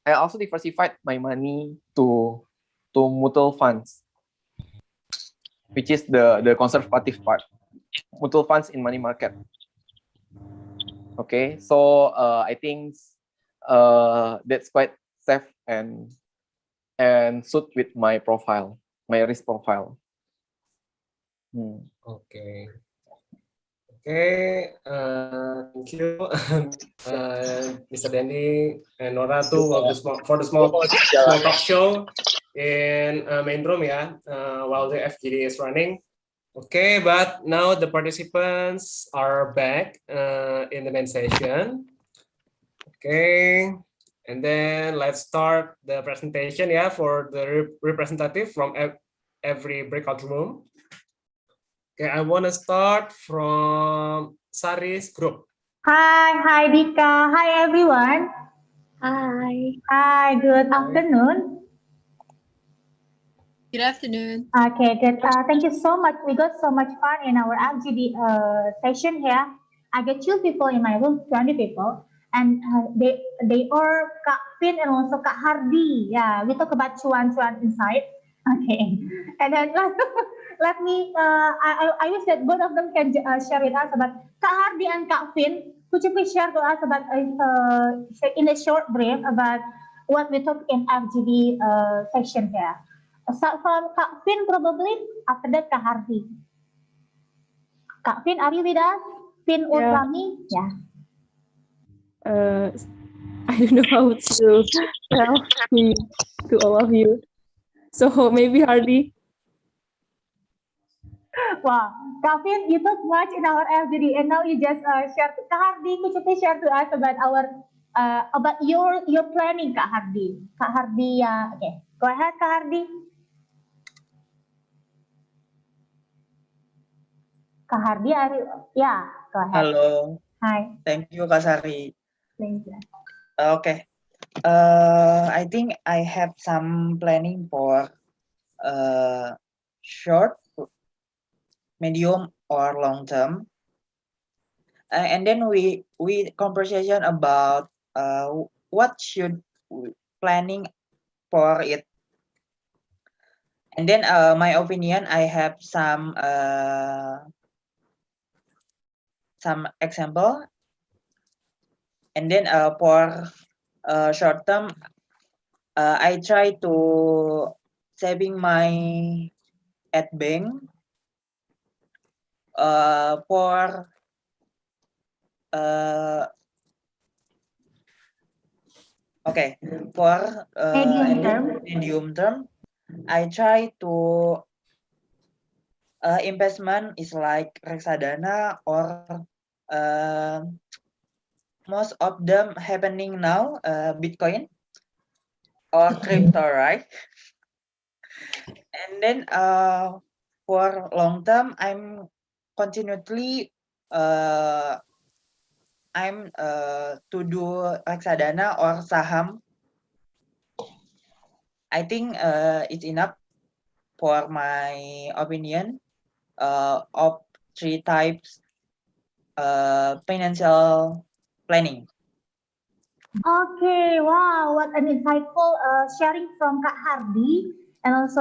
I also diversified my money to mutual funds, which is the conservative part. Mutual funds in money market. Okay, so I think that's quite safe and suit with my profile, my risk profile. Okay. Okay, thank you, Mr. Dendi and Nora too for the small talk show in main room while the FGD is running. Okay, but now the participants are back in the main session. Okay, and then let's start the presentation for the representative from every breakout room. Okay, I want to start from Sari's group. Hi Dika. Hi everyone. Hi. Good afternoon. Good afternoon. Okay, good. Thank you so much. We got so much fun in our FGD session here. I get two people in my room, 20 people, and they are Kak Pin and also Kak Hardi. Yeah, we talk about cuan inside. Okay, and then let me. I wish that both of them can share with us about Kak Hardi and Kak Pin. Could you please share to us about in a short brief about what we talk in FGD session here? Start from Kak Fin probably, after that Kak Hardi. Kak Fin, are you with us? Fin Ulrami? Yeah. uh, I don't know how to tell me to all of you. So maybe Hardy. Wow, Kavin, you talk much in our LGD, and now you just share. Kak Hardi, could you please share to us about our about your planning, Kak Hardi? Kak Hardi, okay, go ahead, Kak Hardi. Kak Hardi, are you? Yeah, go ahead. Halo, Hi. thank you Kak Sari. Thank you. Okay, I think I have some planning for short, medium, or long term, and then we conversation about what should we planning for it, and then my opinion. I have some example, and then for short term, I try to saving my at bank for okay for Medium term. medium term. I try to investment is like reksadana or most of them happening now Bitcoin or crypto, right? And then for long term, I'm continuously I'm to do reksadana or saham. I think it's enough for my opinion of three types financial planning. Okay, wow, what an insightful sharing from Kak Hardi and also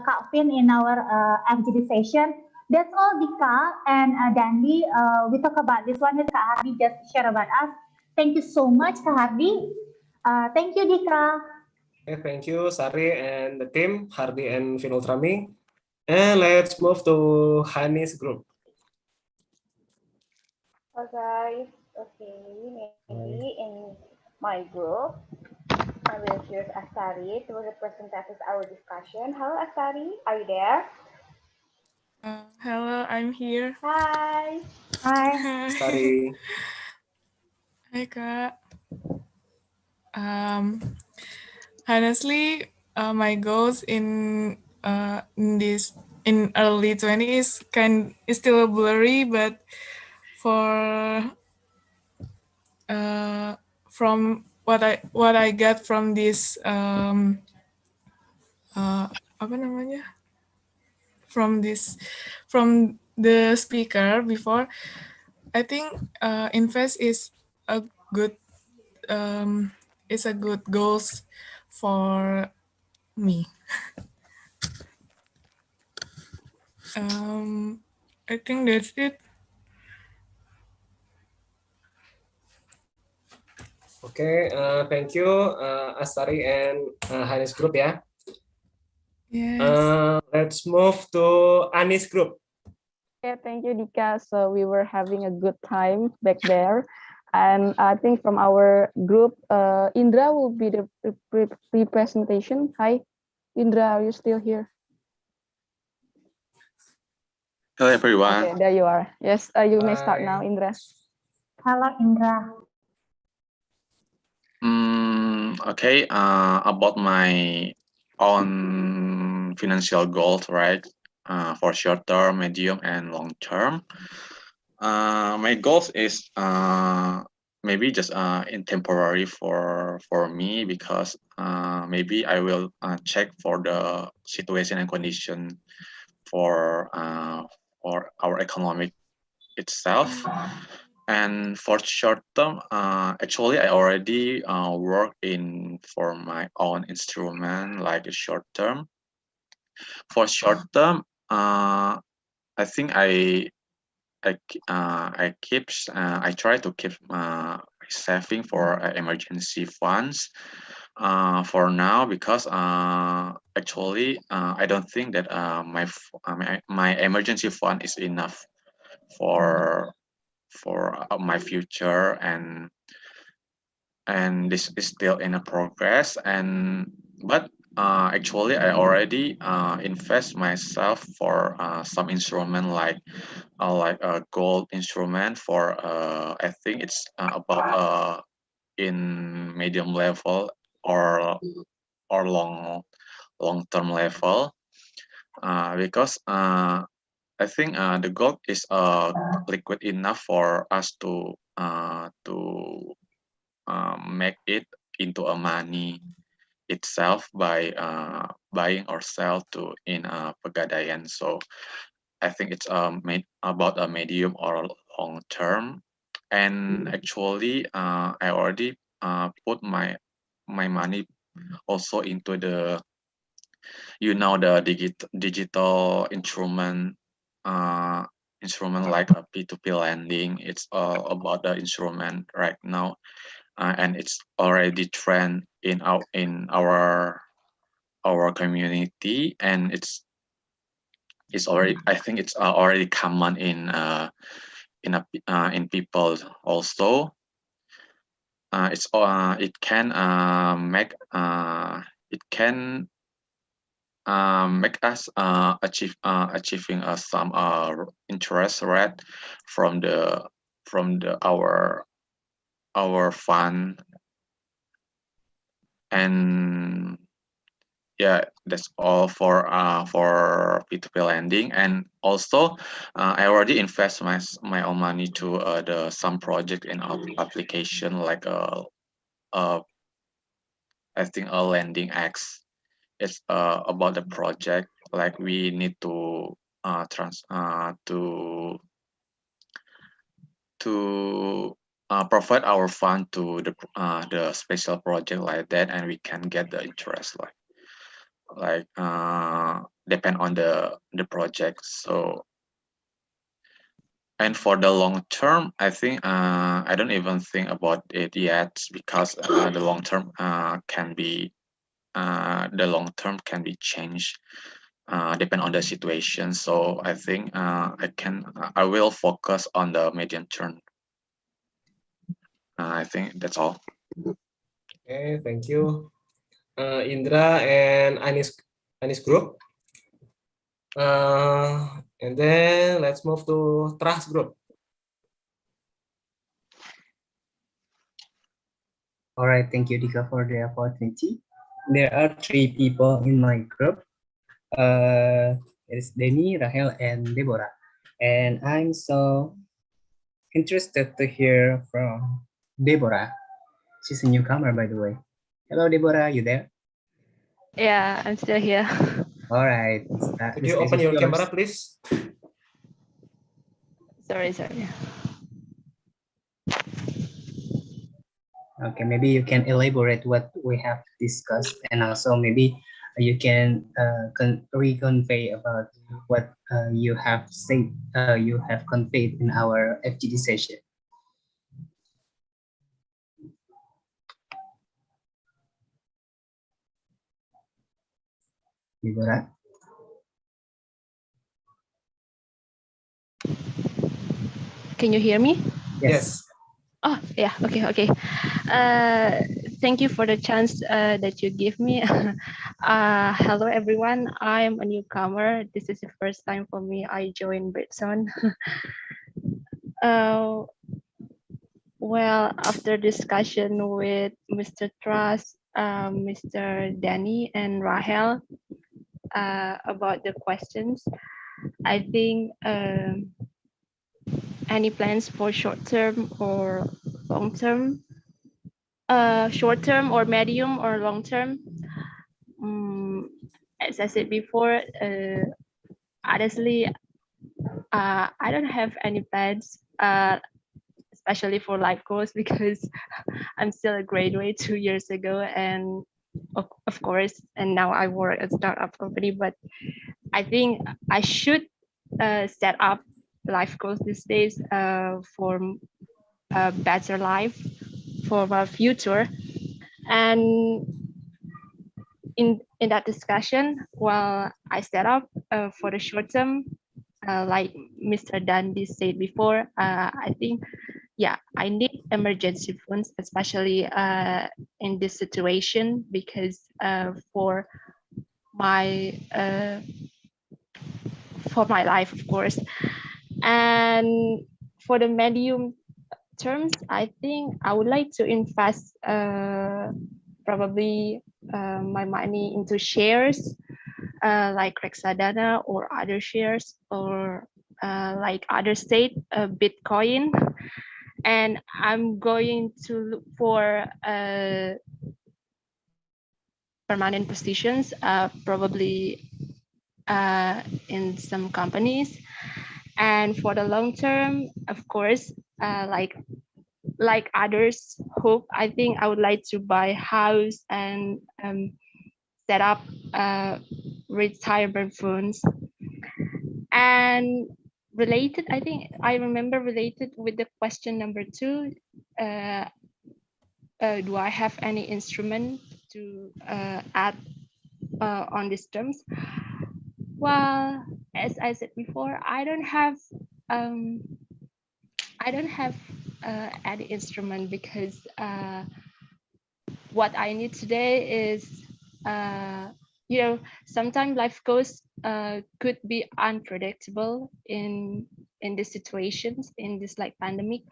Kak Fin in our FGD session. That's all, Dika and Dandy. We talk about this one that Kak Hardi just share about us. Thank you so much, Kak Hardi. Thank you, Dika. Okay, thank you, Sari and the team, Hardy and Finultrami. And let's move to Hani's group. Hello guys, okay, maybe in my group, I will choose Astari to represent us our discussion. Hello Astari, are you there? Hello, I'm here. Hi. Hi. Sari. Hi, Kak. Honestly, my goals in early 20s is still blurry, but for from what I get from this apa namanya, from the speaker before, I think invest a good is a good goals for me. I think that's it. Okay, thank you, Astari and Hanis group ya. Yes. Let's move to Anis group. Yeah, thank you, Dika. So we were having a good time back there. And I think from our group, Indra will be the presentation. Hi, Indra, are you still here? Hello, everyone. Okay, there you are. Yes, you may start now, Indra. Hello, Indra. Okay, about my own financial goals, right? For short term, medium, and long term. My goals is maybe just in temporary for me because maybe I will check for the situation and condition for our economic itself. And for short term, actually, I already work for my own instrument, like a short term. For short term, I think I try to keep saving for emergency funds for now because actually I don't think that my emergency fund is enough for my future, and and this is still in a progress. But actually, I already invest myself for some instrument like a gold instrument for I think it's about in medium level or long term level, because I think the gold is liquid enough for us to make it into a money itself by buying or sell to in Pegadaian. So I think it's made about a medium or long term. And actually, I already put my money also into the digital instrument like a P2P lending. It's all about the instrument right now, and it's already trend in our community, and it's already, I think it's already common in people also. It can make us achieving some interest rate from our fund. And yeah, that's all for P2P lending. And also I already invest my own money to some project in application like I think a lending X. It's about the project, like we need to provide our fund to the special project like that, and we can get the interest like depend on the project. So, and for the long term, I think I don't even think about it yet, because the long term can be changed depend on the situation. So I think I will focus on the medium term. I think that's all. Okay, thank you, Indra and Anis group. And then let's move to Trust group. All right, thank you, Dika, for the opportunity. There are 3 people in my group. It's Denny, Rahel, and Deborah. And I'm so interested to hear from Deborah. She's a newcomer, by the way. Hello, Deborah, you there? Yeah, I'm still here. All right. Could you open your camera, please? Sorry. Okay, maybe you can elaborate what we have discussed, and also maybe you can reconvey about what you have said, you have conveyed in our FGD session. Deborah? Can you hear me? Yes. Oh, yeah. Okay. Thank you for the chance that you give me. Hello, everyone. I'm a newcomer. This is the first time for me. I joined Britzone. Well, after discussion with Mr. Trust, Mr. Danny, and Rahel about the questions, I think any plans for short term or long term, short term or medium or long term, as I said before, honestly, I don't have any plans, especially for life goals, because I'm still a graduate 2 years ago, and of course, and now I work at a startup company. But I think I should set up life goals these days for a better life for my future. And in that discussion, well, I set up for the short term, like Mr. Dandy said before, I think yeah, I need emergency funds, especially in this situation, because my uh, for my life, of course. And for the medium terms, I think I would like to invest probably my money into shares like Reksadana or other shares, or like other state, Bitcoin. And I'm going to look for permanent positions, probably in some companies. And for the long term, of course, like others hope, I think I would like to buy a house and set up retirement funds. And related, I think I remember related with the question number 2, do I have any instrument to add on these terms? Well, as I said before, I don't have any instrument, because what I need today is, sometimes life goes could be unpredictable in these situations, in this like pandemic.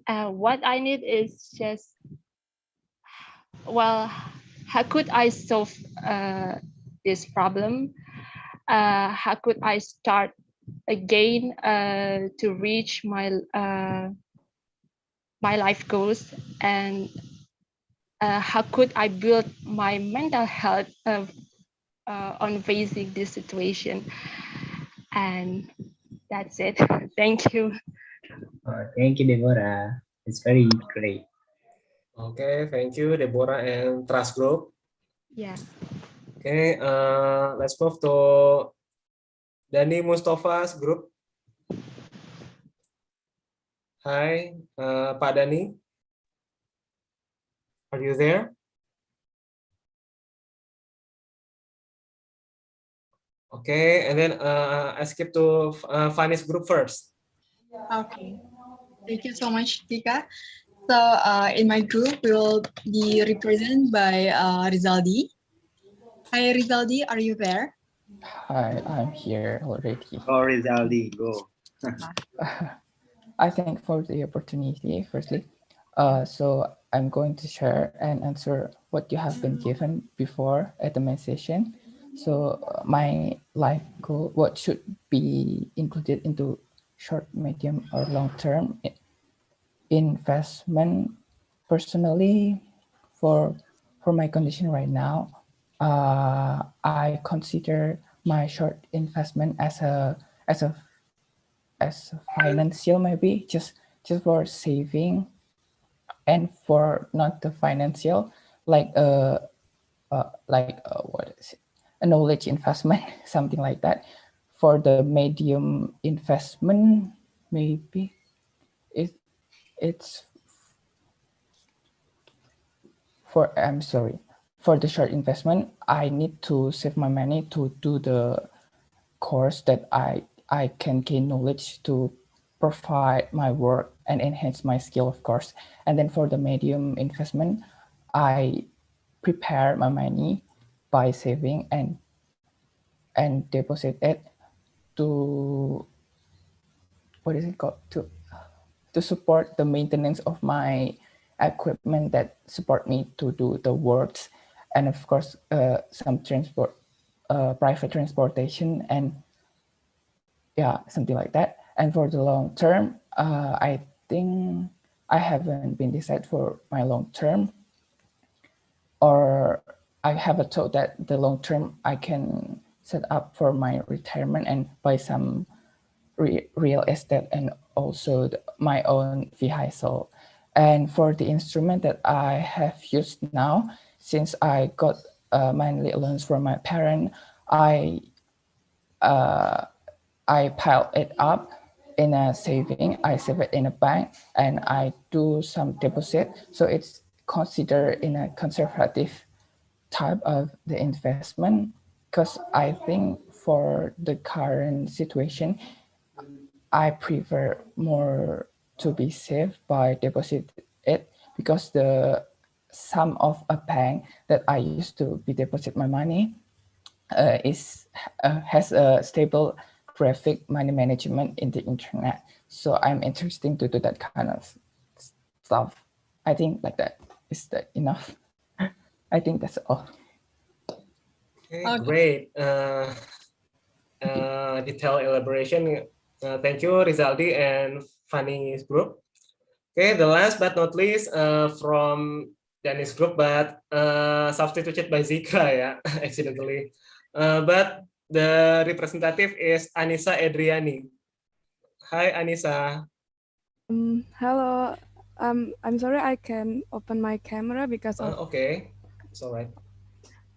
What I need is just, well, how could I solve this problem? How could I start again to reach my life goals? And how could I build my mental health on facing this situation? And that's it. Thank you. Thank you, Deborah. It's very great. Okay, thank you, Deborah and Trust Group. Yeah. Okay, let's move to Dani Mustafa's group. Hi, Pak Dani. Are you there? Okay, and then I skip to Fanny's group first. Okay. Thank you so much, Tika. So in my group, we will be represented by Rizaldi. Hi, Rizaldi, are you there? Hi, I'm here already. Go, Rizaldi, go. I thank for the opportunity, firstly. So I'm going to share and answer what you have been given before at the main session. So my life goal, what should be included into short, medium, or long-term investment. Personally, for my condition right now, I consider my short investment as a financial, maybe just for saving, and for not the financial, like what is it? A knowledge investment, something like that. For the medium investment, maybe it's I'm sorry, for the short investment, I need to save my money to do the course that I can gain knowledge to provide my work and enhance my skill, of course. And then for the medium investment, I prepare my money by saving and deposit it to, what is it called, to support the maintenance of my equipment that support me to do the works, and of course some private transportation, and yeah, something like that. And for the long term, I think I haven't been decided for my long term, or I have a thought that the long term I can set up for my retirement and buy some real estate and also my own vehicle. And for the instrument that I have used now, since I got monthly loans from my parent, I pile it up in a saving. I save it in a bank and I do some deposit. So it's considered in a conservative type of the investment, because I think for the current situation, I prefer more to be safe by deposit it, because the sum of a bank that I used to be deposit my money has a stable graphic money management in the internet. So I'm interested to do that kind of stuff. I think like that is that enough. I think that's all. Okay, great. Detailed elaboration. Thank you, Rizaldi and Fanny's group. Okay, the last but not least from Danny's group, but substituted by Zika, yeah, accidentally. But the representative is Anissa Edriani. Hi, Anissa. Hello. I'm sorry I can open my camera because of. Okay, it's all right.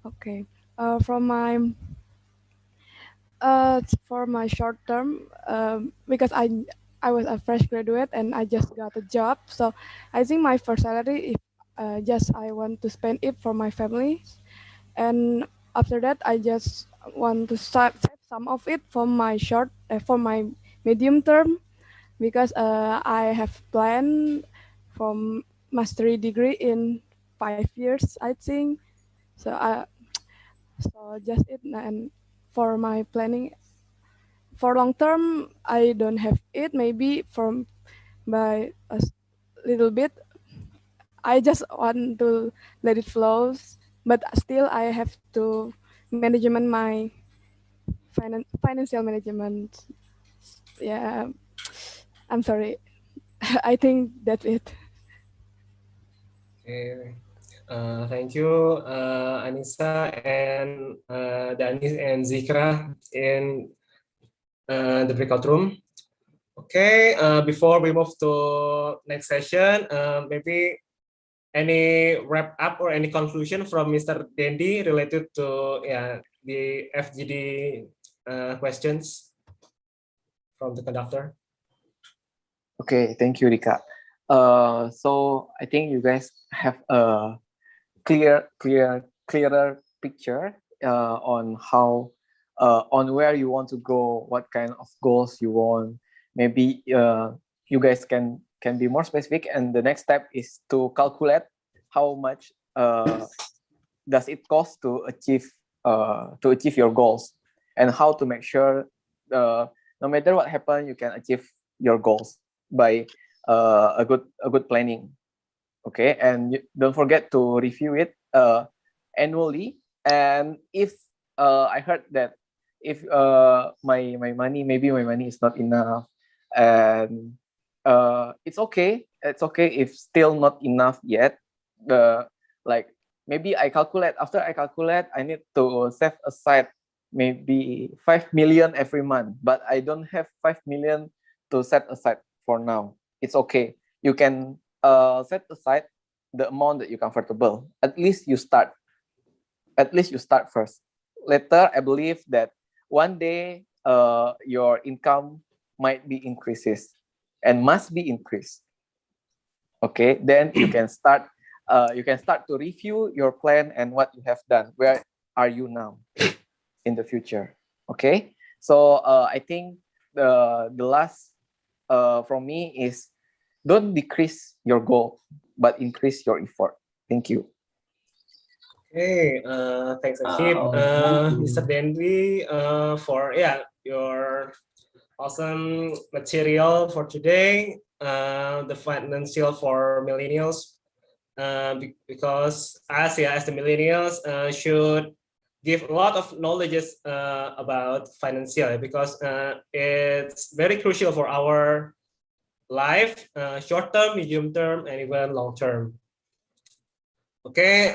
Okay. For my short term, because I was a fresh graduate and I just got a job, so I think my first salary, if just I want to spend it for my family, and after that I just want to save some of it for for my medium term, because I have planned from mastery degree in 5 years, I think. So just it, and for my planning for long term, I don't have it. Maybe from by a little bit, I just want to let it flow, but still I have to management my financial management. Yeah, I'm sorry. I think that's it. Okay. Thank you, Anissa and Danis and Zikra in the breakout room. Okay, before we move to next session, maybe any wrap up or any conclusion from Mr. Dendi related to the FGD questions from the conductor. Okay, thank you, Rika. So I think you guys have a clearer picture on how on where you want to go, what kind of goals you want. Maybe you guys can be more specific, and the next step is to calculate how much does it cost to achieve your goals, and how to make sure no matter what happens, you can achieve your goals by a good planning. Okay, and don't forget to review it annually. And if I heard that if my money is not enough, and it's okay if still not enough yet. Like maybe after I calculate I need to save aside maybe 5 million every month, but I don't have 5 million to set aside for now. It's okay, you can set aside the amount that you're comfortable. At least you start first. Later, I believe that one day your income might be increases and must be increased. Okay, then you can start to review your plan and what you have done. Where are you now in the future? Okay, so I think the last from me is, don't decrease your goal, but increase your effort. Thank you. Okay, thanks Akib, Mr. Dendi, for your awesome material for today. The financial for millennials, because as the millennials should give a lot of knowledge about financial, because it's very crucial for our life, short term, medium term, and even long term. Okay,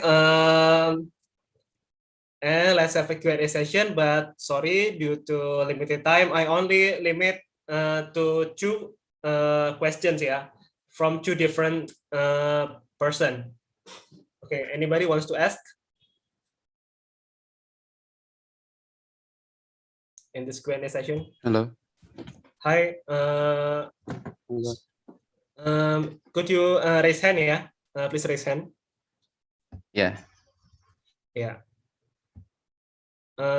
and let's have a Q&A session, but sorry, due to limited time, I only limit to 2 questions from 2 different person. Okay, anybody wants to ask in this Q&A session? Hello. Hi. Hello. Could you raise hand? Please raise hand. Yeah. Yeah.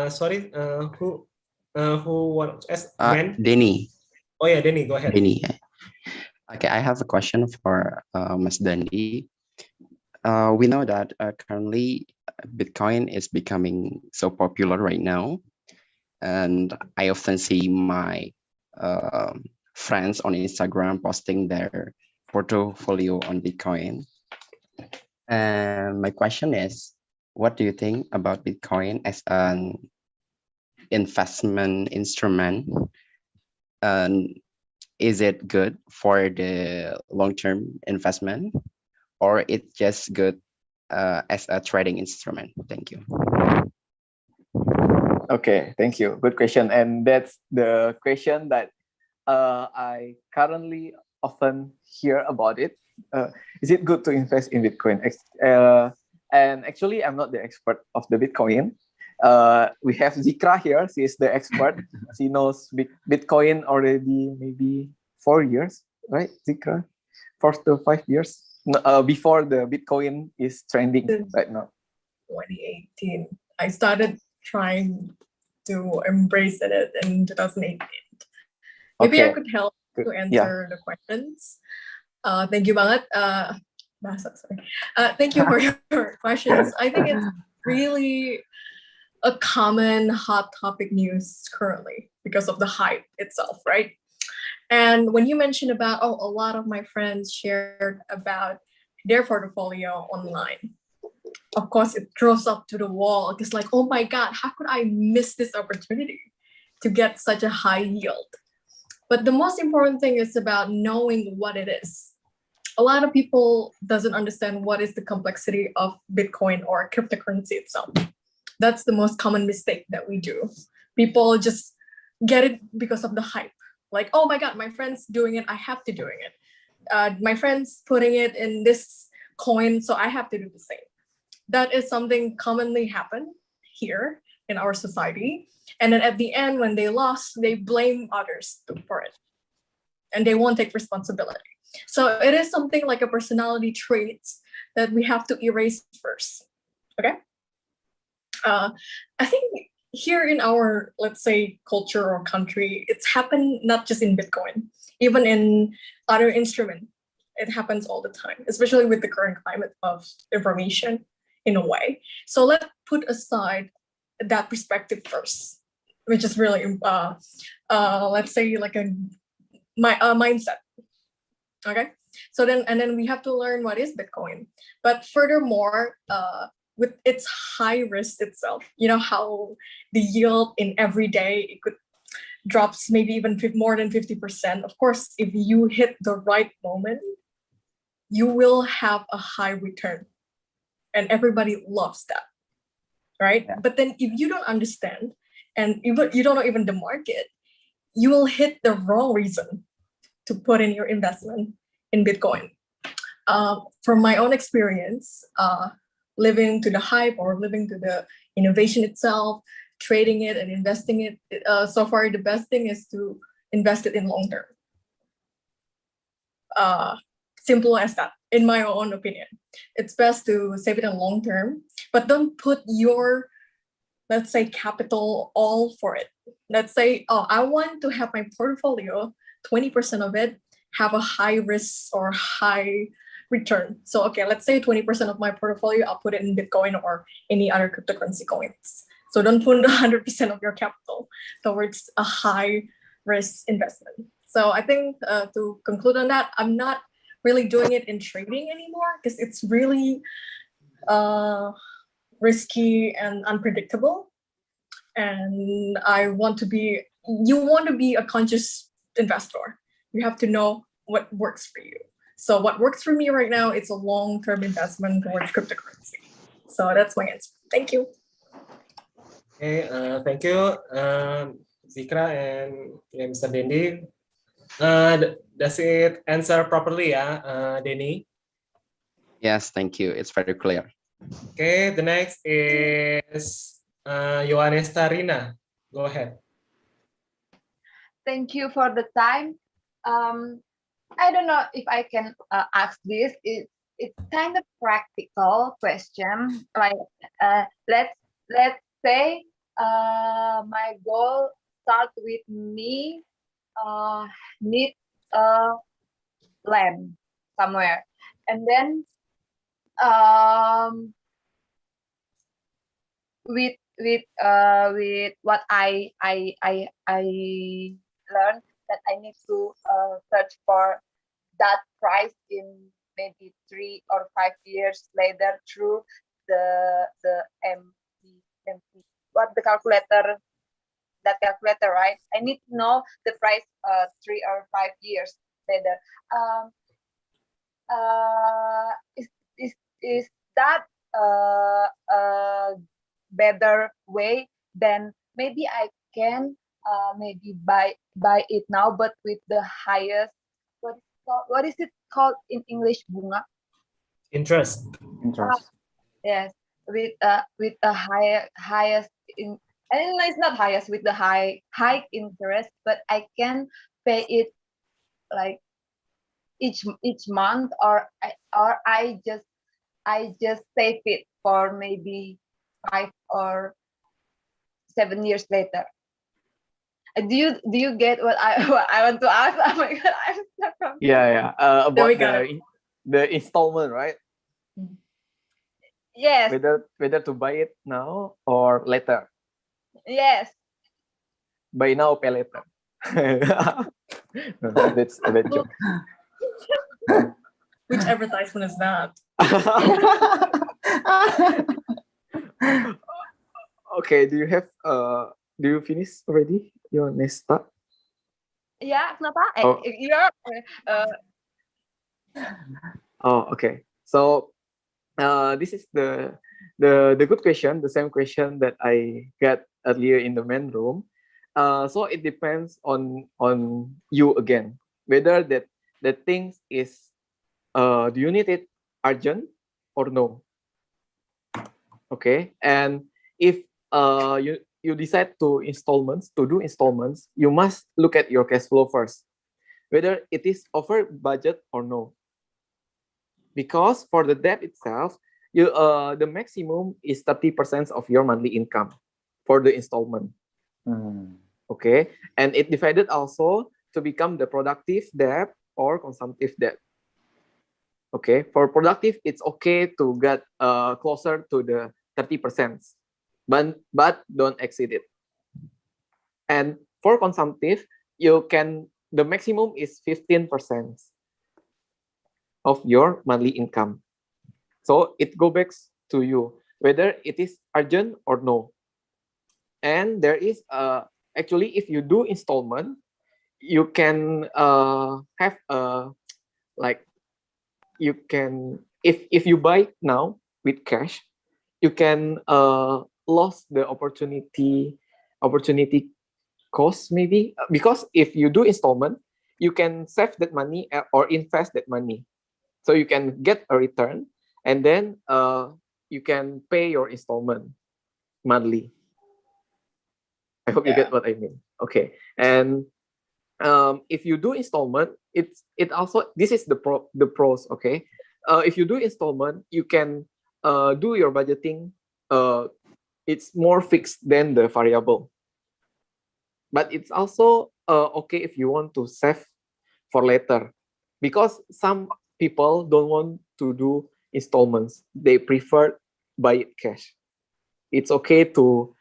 Sorry. Who wants to ask? Denny. Oh yeah, Denny. Go ahead. Denny. Okay, I have a question for Ms. Dandi. We know that currently Bitcoin is becoming so popular right now, and I often see my friends on Instagram posting their portfolio on Bitcoin. And my question is, what do you think about Bitcoin as an investment instrument? And is it good for the long-term investment, or it's just good as a trading instrument? Thank you. Okay, thank you. Good question. And that's the question that I currently often hear about it. Is it good to invest in Bitcoin? And actually, I'm not the expert of the Bitcoin. We have Zikra here. She is the expert. She knows Bitcoin already maybe 4 years, right, Zikra? 4 to 5 years before the Bitcoin is trending right now. 2018. I started trying to embrace it in 2018. Maybe I Okay. could help to Yeah. answer the questions. Thank you banget. Thank you for your questions. I think it's really a common hot topic news currently because of the hype itself, right? And when you mentioned about, oh, a lot of my friends shared about their portfolio online. Of course, it throws up to the wall. It's like, oh my God, how could I miss this opportunity to get such a high yield? But the most important thing is about knowing what it is. A lot of people doesn't understand what is the complexity of Bitcoin or cryptocurrency itself. That's the most common mistake that we do. People just get it because of the hype. Like, oh my God, my friend's doing it, I have to doing it. My friend's putting it in this coin, so I have to do the same. That is something commonly happen here in our society. And then at the end, when they lost, they blame others for it. And they won't take responsibility. So it is something like a personality traits that we have to erase first. Okay? I think here in our, let's say, culture or country, it's happened not just in Bitcoin, even in other instruments. It happens all the time, especially with the current climate of information in a way. So let's put aside that perspective first, which is really, let's say, like a mindset. Okay, so then we have to learn what is Bitcoin. But furthermore, with its high risk itself, you know how the yield in every day it could drops maybe even more than 50%. Of course, if you hit the right moment, you will have a high return, and everybody loves that, right? Yeah. But then if you don't understand, and even you don't know even the market, you will hit the wrong reason to put in your investment in Bitcoin. From my own experience, living to the hype or living to the innovation itself, trading it and investing it, so far the best thing is to invest it in long term. Simple as that, in my own opinion. It's best to save it in long term, but don't put your, let's say, capital all for it. Let's say, oh, I want to have my portfolio, 20% of it have a high risk or high return. So, okay, let's say 20% of my portfolio, I'll put it in Bitcoin or any other cryptocurrency coins. So don't put 100% of your capital towards a high risk investment. So I think to conclude on that, I'm not really doing it in trading anymore because it's really risky and unpredictable. And you want to be a conscious investor. You have to know what works for you. So what works for me right now, it's a long-term investment towards cryptocurrency. So that's my answer. Thank you. Okay, thank you, Zikra and Mr. Dendi. Does it answer properly, Denny? Yes, thank you. It's very clear. Okay, the next is Yohanes Tarina. Go ahead. Thank you for the time. I don't know if I can ask this. It's kind of practical question. Like let's say my goal start with me need land somewhere, and then um, with what I learned that I need to search for that price in maybe 3 or 5 years later through the MP what the calculator that calculator, right? I need to know the price 3 or 5 years later. Um, is that a better way? Then maybe I can maybe buy it now, but with the highest what is it called in English, bunga? Interest. Interest. Yes, with a highest in, and it's not highest with the high interest, but I can pay it like each month, or I just save it for maybe 5 or 7 years later. Do you get what I what I want to ask? Oh my god, I'm stuck from Yeah. There we About got it. the installment, right? Yes, Whether to buy it now or later. yes. Buy now, pay later. No, that's a bad joke. Which advertisement is that? Okay, do you finish already your Nesta? Ya, kenapa? Oh. Iya. Oh, okay. So this is the good question, the same question that I got earlier in the main room. So it depends on you again, whether that the things is do you need it urgent or no? Okay, and if you decide to do installments, you must look at your cash flow first, whether it is over budget or no. Because for the debt itself, the maximum is 30% of your monthly income for the installment. Okay, and it divided also to become the productive debt or consumptive debt. Okay, for productive, it's okay to get closer to the 30%, but don't exceed it. And for consumptive, the maximum is 15% of your monthly income. So it goes back to you whether it is urgent or no. And there is actually, if you do installment, you can have like you can if you buy now with cash, you can lose the opportunity cost maybe, because if you do installment, you can save that money or invest that money, so you can get a return, and then you can pay your installment monthly. I hope you get what I mean. Okay, and if you do installment, it also, this is the pros. Okay, if you do installment, you can do your budgeting. It's more fixed than the variable, but it's also okay if you want to save for later, because some people don't want to do installments. They prefer buy it cash. It's okay to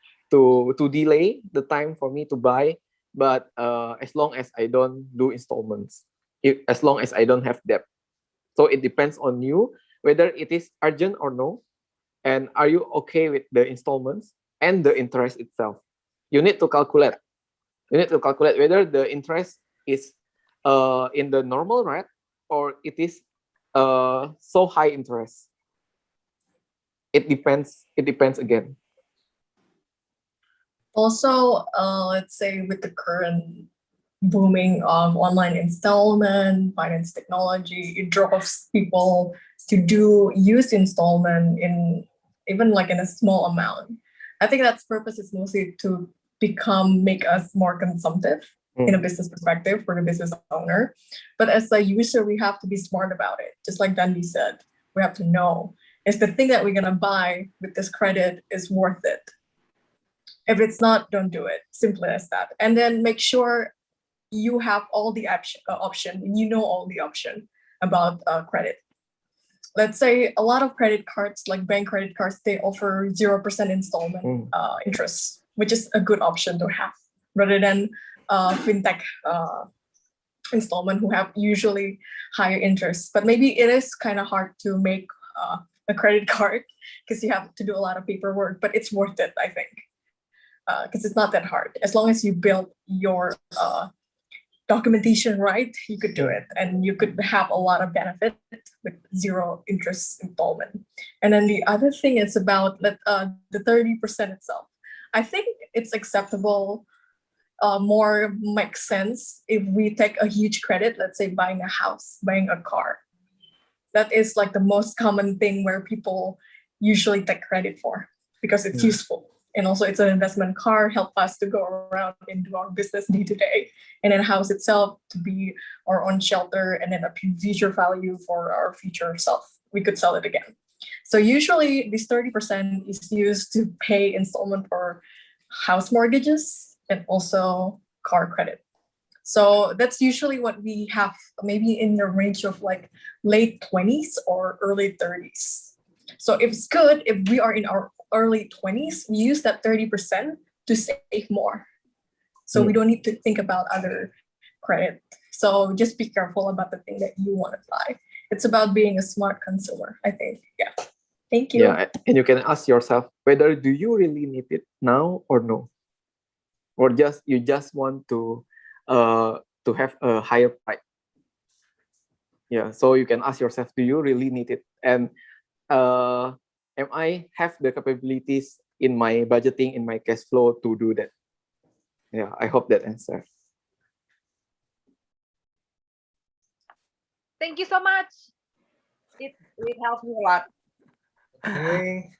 delay the time for me to buy, but as long as I don't do installments, as long as I don't have debt. So it depends on you whether it is urgent or no, and are you okay with the installments and the interest itself. You need to calculate. You need to calculate whether the interest is in the normal rate or it is so high interest. It depends. It depends again. Also, let's say with the current booming of online installment, finance technology, it draws people to use installment in even like in a small amount. I think that's purpose is mostly to make us more consumptive in a business perspective for the business owner. But as a user, we have to be smart about it. Just like Dandi said, we have to know, is the thing that we're gonna buy with this credit is worth it? If it's not, don't do it. Simple as that. And then make sure you have all the option, and you know all the option about credit. Let's say a lot of credit cards, like bank credit cards, they offer 0% installment interest, which is a good option to have rather than fintech installment who have usually higher interest. But maybe it is kind of hard to make a credit card because you have to do a lot of paperwork, but it's worth it, I think, because it's not that hard. As long as you build your documentation right, you could do it, and you could have a lot of benefit with 0 interest installment. And then the other thing is about the 30% itself. I think it's acceptable. More makes sense if we take a huge credit, let's say buying a house, buying a car. That is like the most common thing where people usually take credit for because it's useful. And also it's an investment car, help us to go around and do our business day to day. And then house itself to be our own shelter and then a future value for our future self. We could sell it again. So usually this 30% is used to pay installment for house mortgages and also car credit. So that's usually what we have, maybe in the range of like late 20s or early 30s. So it's good if we are in our early 20s, we use that 30% to save more. So we don't need to think about other credit. So just be careful about the thing that you want to buy. It's about being a smart consumer, I think. Yeah. Thank you. Yeah, and you can ask yourself whether do you really need it now or no, or you just want to have a higher price. Yeah, so you can ask yourself, do you really need it? And am I have the capabilities in my budgeting, in my cash flow to do that? Yeah, I hope that answers. Thank you so much. It helped me a lot. Okay.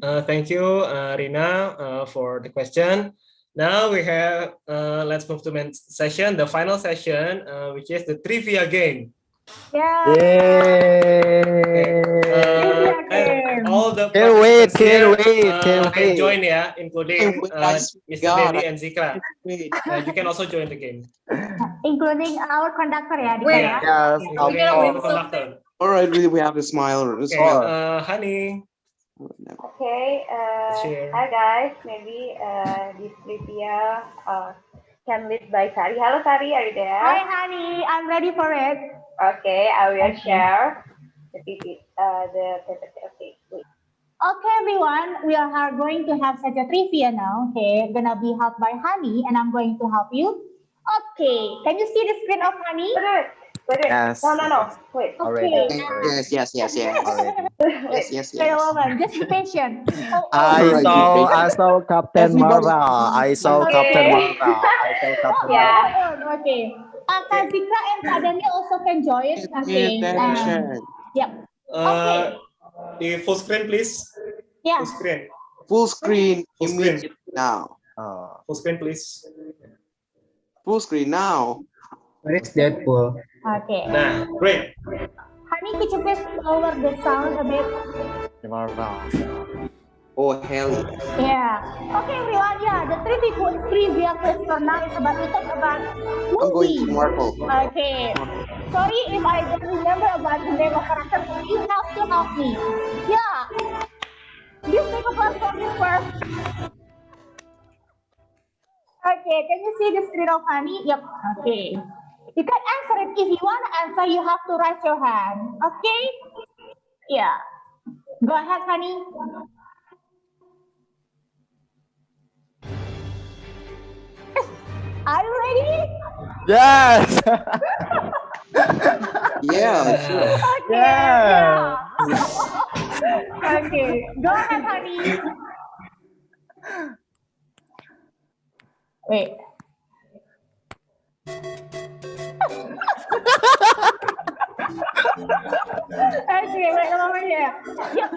Thank you, Rina, for the question. Now we have, let's move to the main session, the final session, which is the trivia game. Yeah. All the Can't wait, participants here can't can wait. join, yeah, including Mr. Denny and Zikra. You can also join the game. Including our conductor ya, Dika Wait. ya? Yes, Including our conductor. All right, we have the smile. Okay, Hani. Okay, Share. hi guys. Maybe this trivia can lead by Sari. Hello Sari, are you there? Hi, honey. I'm ready for it. Okay, I will share the PPT. Okay, wait. Okay, everyone. We are going to have such a trivia now. Okay, gonna be helped by Honey, and I'm going to help you. Okay, can you see the screen of Honey? Wait. Yes. No. Wait. Okay. Yes. Wait a moment. Just be patient. I saw Captain Marvel. I saw Captain Marvel. Okay. Kak Zikra and Kak Dani also can join. Okay. Yep. Okay. The full screen, please. Yeah. Full screen. Full screen. Now. Full screen, please. Full screen now. Where is Deadpool? Okay. Nah, great. Honey, could you please lower the sound a bit? Oh, hell. Yeah. Okay, everyone. Yeah, the trivia quiz for now is about to talk about I'm going to movie. Marvel. Okay. Sorry if I don't remember about the name of character, but you have to help me. Yeah. This take a plus for me first. Okay, can you see the screen of Honey? Yep. Okay. You can answer it. If you want to answer, you have to raise your hand. Okay? Yeah. Go ahead, Honey. Are you ready? Yes. Yeah, sure. Okay. Yeah. Okay. Go ahead, Honey. Wait. Okay, wait a moment here. Yep.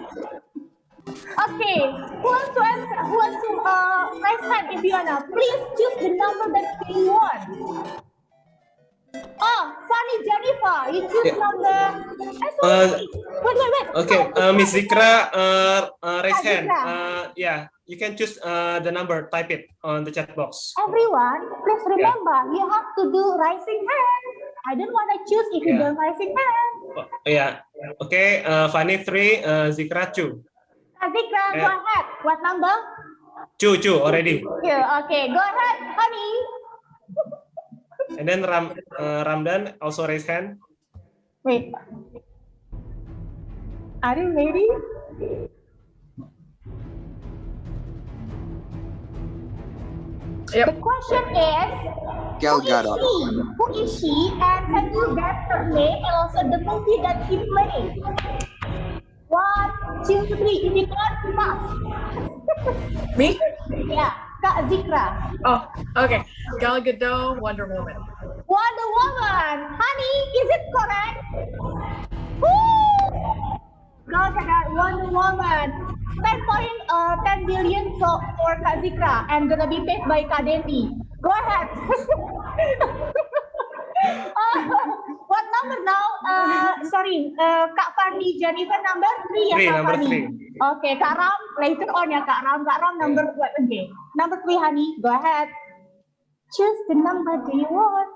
Okay, who wants to answer? Who wants to raise hand if you wanna? Please choose the number that you want. Oh, Sunny Jennifer. Zikra, you choose number. Wait. Okay, Miss Zikra, raise hand. Zikra. Yeah, you can choose the number. Type it on the chat box. Everyone, please remember, you have to do rising hand. I don't want to choose if you don't raising hand. Yeah. Okay, Fanny 3, Zikra 2. Zikra, go ahead. What number? 2 already. Yeah, okay, go ahead, honey. And then Ramdan also raise hand. Wait. Are you ready? Yep. The question is, Gal Gadot. who is she? And can you get her name and also the movie that she played? 1, 2, 3. If you can't, pass. Me? Yeah, Kak Zikra. Oh, okay. Gal Gadot, Wonder Woman. Wonder Woman. Honey, is it correct? Woo! Gal Gadot, Wonder Woman. 10 billion for Kak Zikra and gonna be paid by Kak Devi. Go ahead. What number now? Sorry, Kak Fandi, Jennifer number 3 ya, Kak Number Fandi. 3. Okay, Kak Ram, later on ya, Kak Ram. Kak Ram number what? Okay, number 3, honey. Go ahead. Choose the number do you want.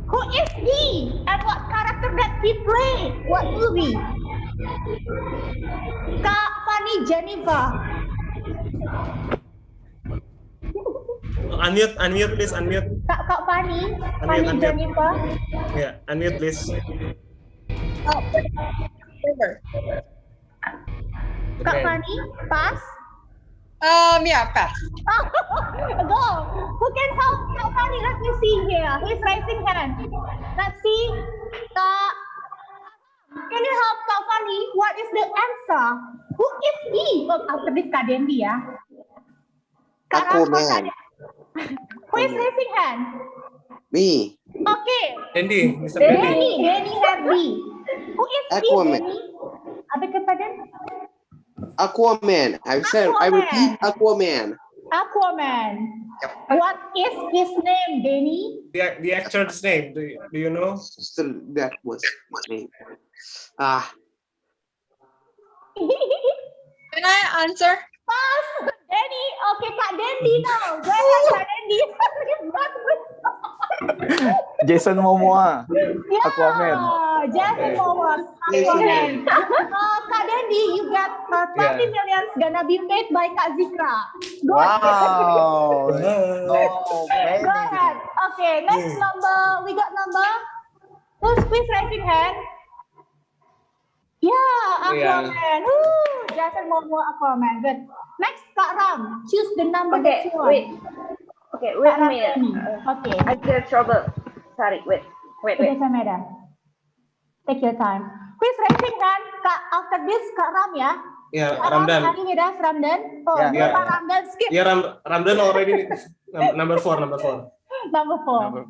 Who is he? And what character that he played? What movie? Kak Fani Jennifer. Unmute please, unmute. Kak Fani. Fani Unmute. Jennifer. Yeah, unmute please. Oh, over. Kak Fani, pass. Yeah, pass. Go. Who can help Kak Fani? Let me see here. Who is raising hand? Let's see. Can you help Kak Fani? What is the answer? Who is he? Oh, after this Kak Dendi ya. Aquaman. Who is raising hand? Me. Okay. Dendi, Mr. Dendi. Denny Hardy. Who is Aquaman. he, Denny? Apa kata dia? Aquaman. I said. I repeat. Aquaman. Aquaman. What is his name, Denny? The actor's name. Do you know? Still, that was my name. Can I answer? Pass. Denny. Okay, Kak Dendi now. Go ahead, Kak Dendi. Jason Momoa. Yeah, Aquaman. Jason Momoa. Aquaman. Kak Dendi, you got 20 million gonna be paid by Kak Zikra. Go Wow. Go ahead. Okay, next number. We got number. Who's please raising hand? Yeah, Aquaman. Woo, Jason Momoa, Aquaman. Good. Next, Kak Ram. Choose the number that you want. Wait. Okay, wait a minute. Okay. I get trouble. Sorry, wait. It doesn't matter. Take your time. Please raising hand. Kak, after this, Kak Ram ya. Yeah, Kak Ramdan. Ram, are you with us, Ramdan? Oh, Yeah. Kak Ramdan skip. Yeah, Ramdan already number 4. Number 4.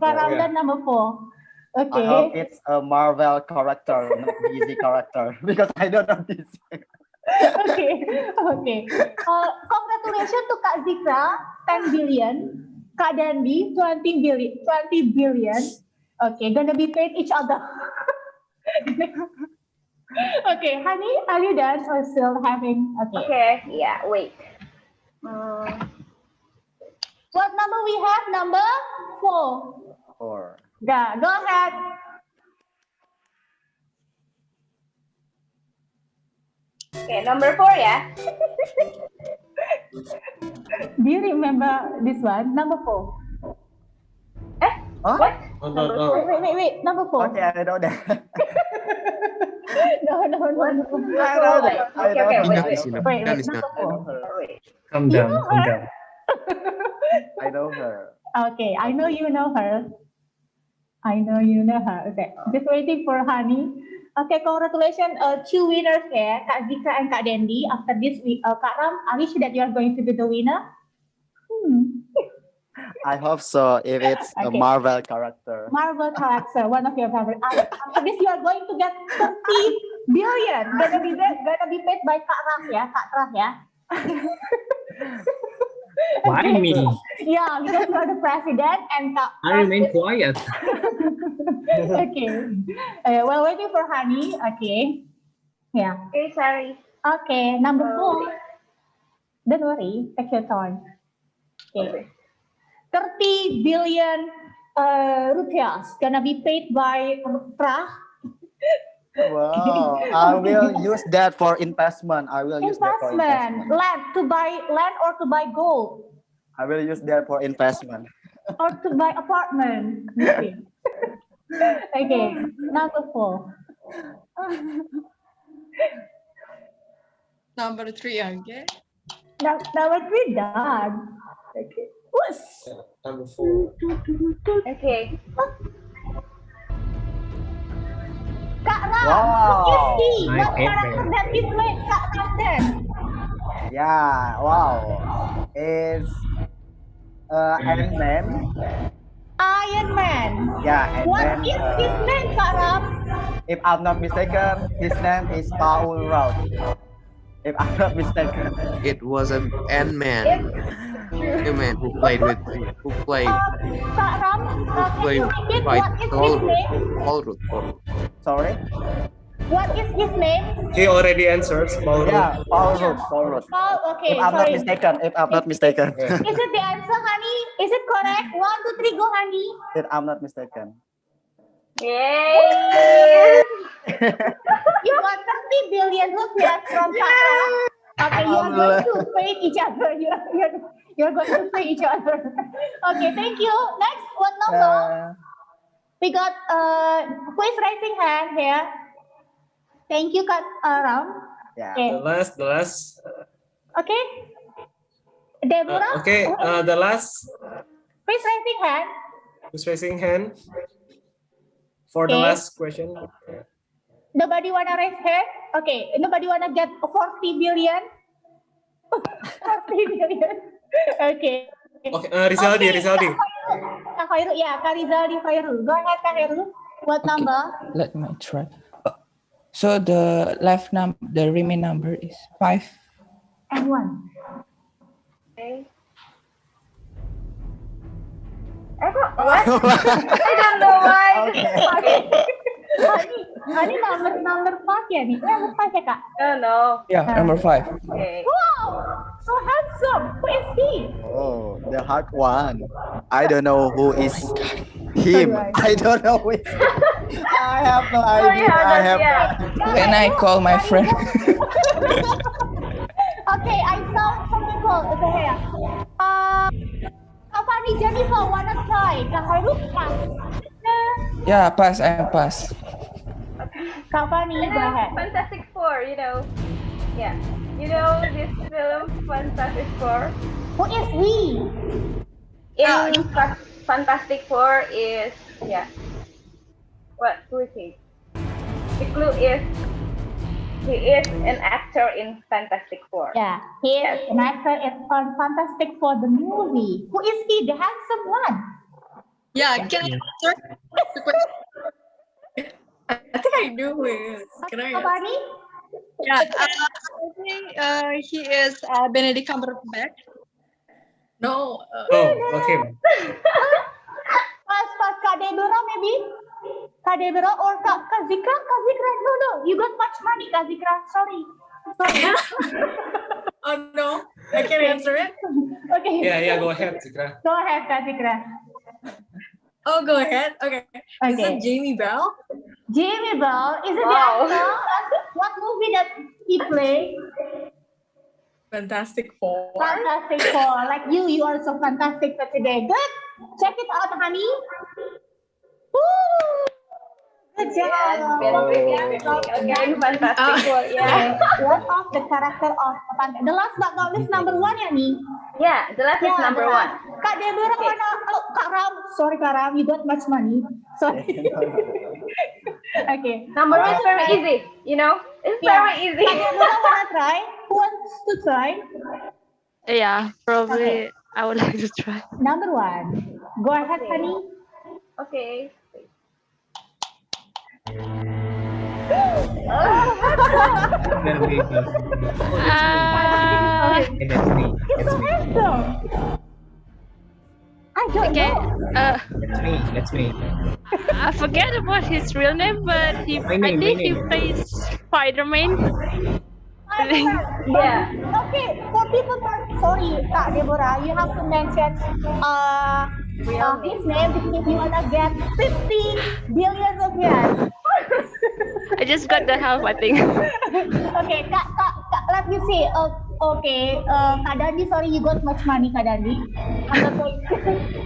Kak Ramdan number 4. Okay. I hope it's a Marvel character, not DC character, because I don't know this. Okay. Congratulations to Kak Zikra, 10 billion. Kak Dandi, 20 billion. Okay, gonna be paid each other. Okay, honey, are you done or still having? Okay, yeah, wait. What number we have? Number 4. 4. Yeah, go ahead. Okay, number 4 ya. Do you remember this one? Number 4. Huh? What? No. Wait. Number 4. Okay, I know that. No. I know that. Okay, Wait, That is number not. 4. Calm down. I know her. Okay, I know you know her. Okay, just waiting for Hani. Okay, congratulations, 2 winners here, Kak Zikra and Kak Dendi. After this, Kak Ram, are you sure that you are going to be the winner? I hope so. If it's a Okay. Marvel character. Marvel character, one of your favorite. After this, you are going to get 30 billion. Gonna be paid by Kak Ram ya, Kak Ram ya. Why me? Yeah, because you are the president and I remain quiet. Okay. Well, waiting for Hani. Okay. Yeah. Okay, sorry. Okay, number 4. Don't worry, take your time. Okay. 30 billion rupiah gonna be paid by Prah. Wow, I will use that for investment. I will use that for investment. Land, to buy land or to buy gold I will use that for investment. or to buy apartment. Okay. Okay, number 4. Number 3, okay. Number 3 done. Okay. Whoosh. Number 4. Okay. Kak Ram, Wow. you see My what character favorite. that you played, Kak Ram then? Yeah, wow. It's Ant-Man. Iron Man. Yeah, What Ant-Man. is his name, Kak Ram? If I'm not mistaken, his name is Paul Rudd. If I'm not mistaken. It was an Ant-Man. The man who played with who played Kak Ram, can you repeat by what is his Paul name? Rudd. Sorry? What is his name? He already answered. Paul Yeah, Rudd. Paul Rudd. Paul Rudd. Oh, okay, If I'm not sorry. mistaken. If I'm not mistaken. Is it the answer, honey? Is it correct? 1, 2, 3, go, honey. If I'm not mistaken. Yay! You got 30 billion rupiah from Kak Ram. Okay, you are going to pay each other. You're going to pay each other. Okay, thank you. Next, what number? We got please raising hand here. Thank you, Kak Ram. Yeah. Okay. The last. Okay. Deborah. Okay. The last. Please raising hand. Who's raising hand? For the Okay. last question. Nobody wanna raise hand? Okay. Nobody wanna get 40 billion? 40 billion. Okay. Okay. Rizaldi. Kak Khairul, yeah, Kak Rizaldi Khairul. Go ahead, Kak Khairul. What number? Let me try. So the the remaining number is 5 and 1. Okay. What? I don't know why. Honey, number 5 ya nih? Number 5 ya, Kak? No. Yeah, number 5. Okay. Wow, so handsome. Who is he? Oh, the hard one. I don't know who is him. I don't know who is I have no idea. I have no Can I call my friend? Okay, I saw some people over here. Kak Fani Jennifer wanna try? Kak Khairul pass. Yeah, pass. I pass. Kak Fani, go ahead. Fantastic Four, you know. Yeah. You know this film, Fantastic Four? Who is he? In Fantastic Four is, yeah. What? Who is he? The clue is he is an actor in Fantastic Four. Yeah, he is an actor in Fantastic Four the movie. Who is he? The handsome one. Yeah, can I answer the question? I think I know who he is. Can I answer? Fani? Yeah, I think he is Benedict Cumberbatch. No. Okay. Pas Kak Deborah maybe? Kak Deborah or Kak Zikra? Kak Zikra, no. You got much money, Kak Zikra. Sorry. Oh no, I can't answer it. Okay. Yeah. Go ahead, Zikra. Go ahead, Kak Zikra. Oh, go ahead. Okay. Is it Jamie Bell? Jamie Bell? Is it Wow. the actor? What movie that he played? Fantastic Four. Fantastic Four. Like you are so fantastic for today. Good. Check it out, honey. Woo! Good job. Okay, Fantastic Four, yeah. One of the character of the last but not least, number 1 ya nih? Yeah, the last is number 1. Kak Deborah mana? Oh, Kak Ram. Sorry, Kak Ram. You got much money. Sorry. Okay. Number 1 is very easy, you know? It's very easy. Kak Deborah wanna try? Who wants to try? Yeah, probably I would like to try. Number 1. Go ahead, honey. Okay. There we go. Oh, that's me. Okay, that's me. He's so handsome. I don't Okay. know. That's me. I forget about his real name, but My I name. think he plays Spider-Man. Spider-Man. Yeah. Okay, for people, sorry, Kak Deborah, you have to mention Real his name. name because you wanna get 50 billions of yen. I just got the half, I think. Okay, Kak, let me see. Okay, Kak Dandi, sorry you got much money, Kak Dandi.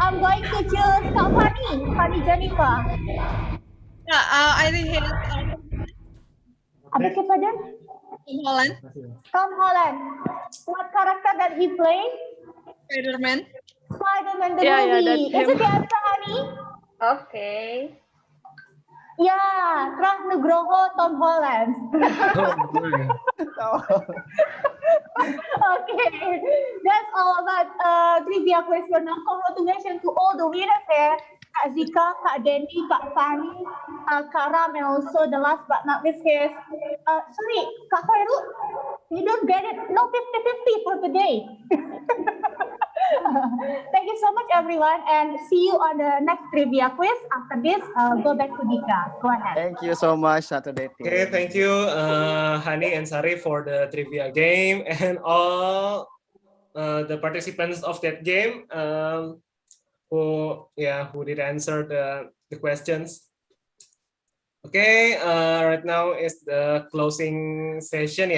I'm going to choose Kak Fanny Jennifer. Yeah, I think he's Apa siapa dia? Tom Holland, Tom Holland. What character that he play? Spider-Man. Spider-Man the Yeah, movie. that's Is it him. the answer, honey? Okay. Yeah, Trah Nugroho, Tom Holland. Okay, that's all about trivia question. Now, congratulations to all the winners here. Kak Zika, Kak Dendi, Kak Fani, Kak Ram, and also the last but not least here. Sorry, Kak Khairul, you don't get it. No 50-50 for today. Thank you so much, everyone, and see you on the next trivia quiz. After this, go back to Dika. Go ahead. Thank you so much, Saturday team. Okay, thank you, Hani and Sari, for the trivia game and all the participants of that game who did answer the questions. Okay, right now is the closing session.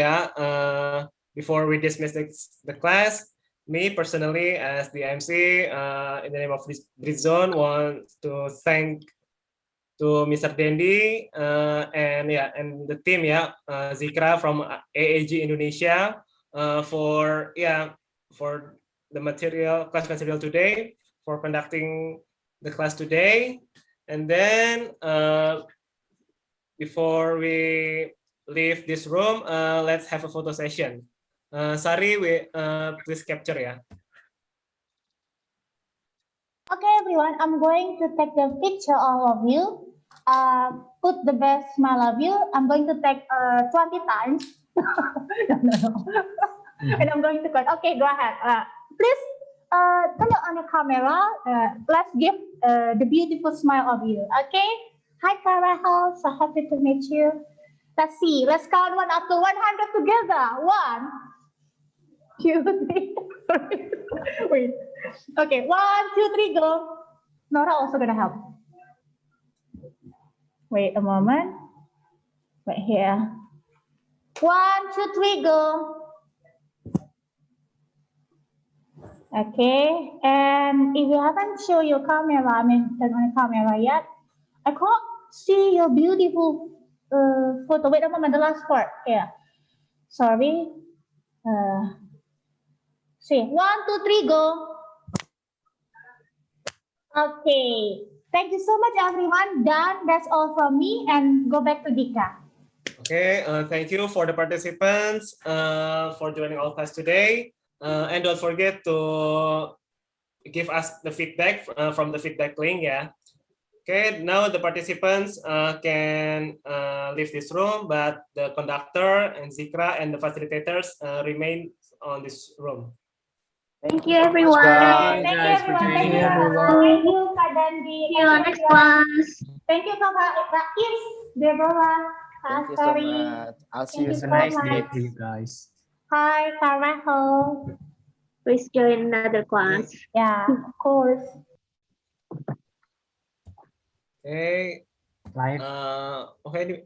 Before we dismiss the class, me personally as the MC in the name of Britzone want to thank to Mr. Dendi and the team Zikra from AAG Indonesia for the class material today, for conducting the class today. And then before we leave this room, let's have a photo session. Sari, please capture Okay, everyone, I'm going to take the picture all of you. Put the best smile of you. I'm going to take 20 times. No. And I'm going to cut. Okay, go ahead. Please turn on the camera. Let's give the beautiful smile of you. Okay? Hi, Karahel. So happy to meet you. Let's see. Let's count 1 up to 100 together. 1, 2, 3. Sorry. Wait. Okay, 1, 2, 3, go. Nora also gonna help. Wait a moment. Right here. 1, 2, 3, go. Okay, and if you haven't shown your camera, turn on the camera yet, I can't see your beautiful photo. Wait a moment, the last part. Yeah. Sorry. See, 1, 2, 3, go. Okay. Thank you so much, everyone. Done. That's all from me. And go back to Dika. Okay, thank you for the participants for joining our class today. And don't forget to give us the feedback from the feedback link. Okay, now the participants can leave this room, but the conductor and Zikra and the facilitators remain on this room. Thank you, everyone. Thank you, everyone. Thank you, Thank you, Kak Dandi. See you on next class. Thank you, Kak Rais, Deborah, Thank you so Sari. much. I'll see you Thank you soon. so Nice day much. to you guys. Hi, Karahel. Please join another class. Yeah, of course. Okay. Live. Okay, edit.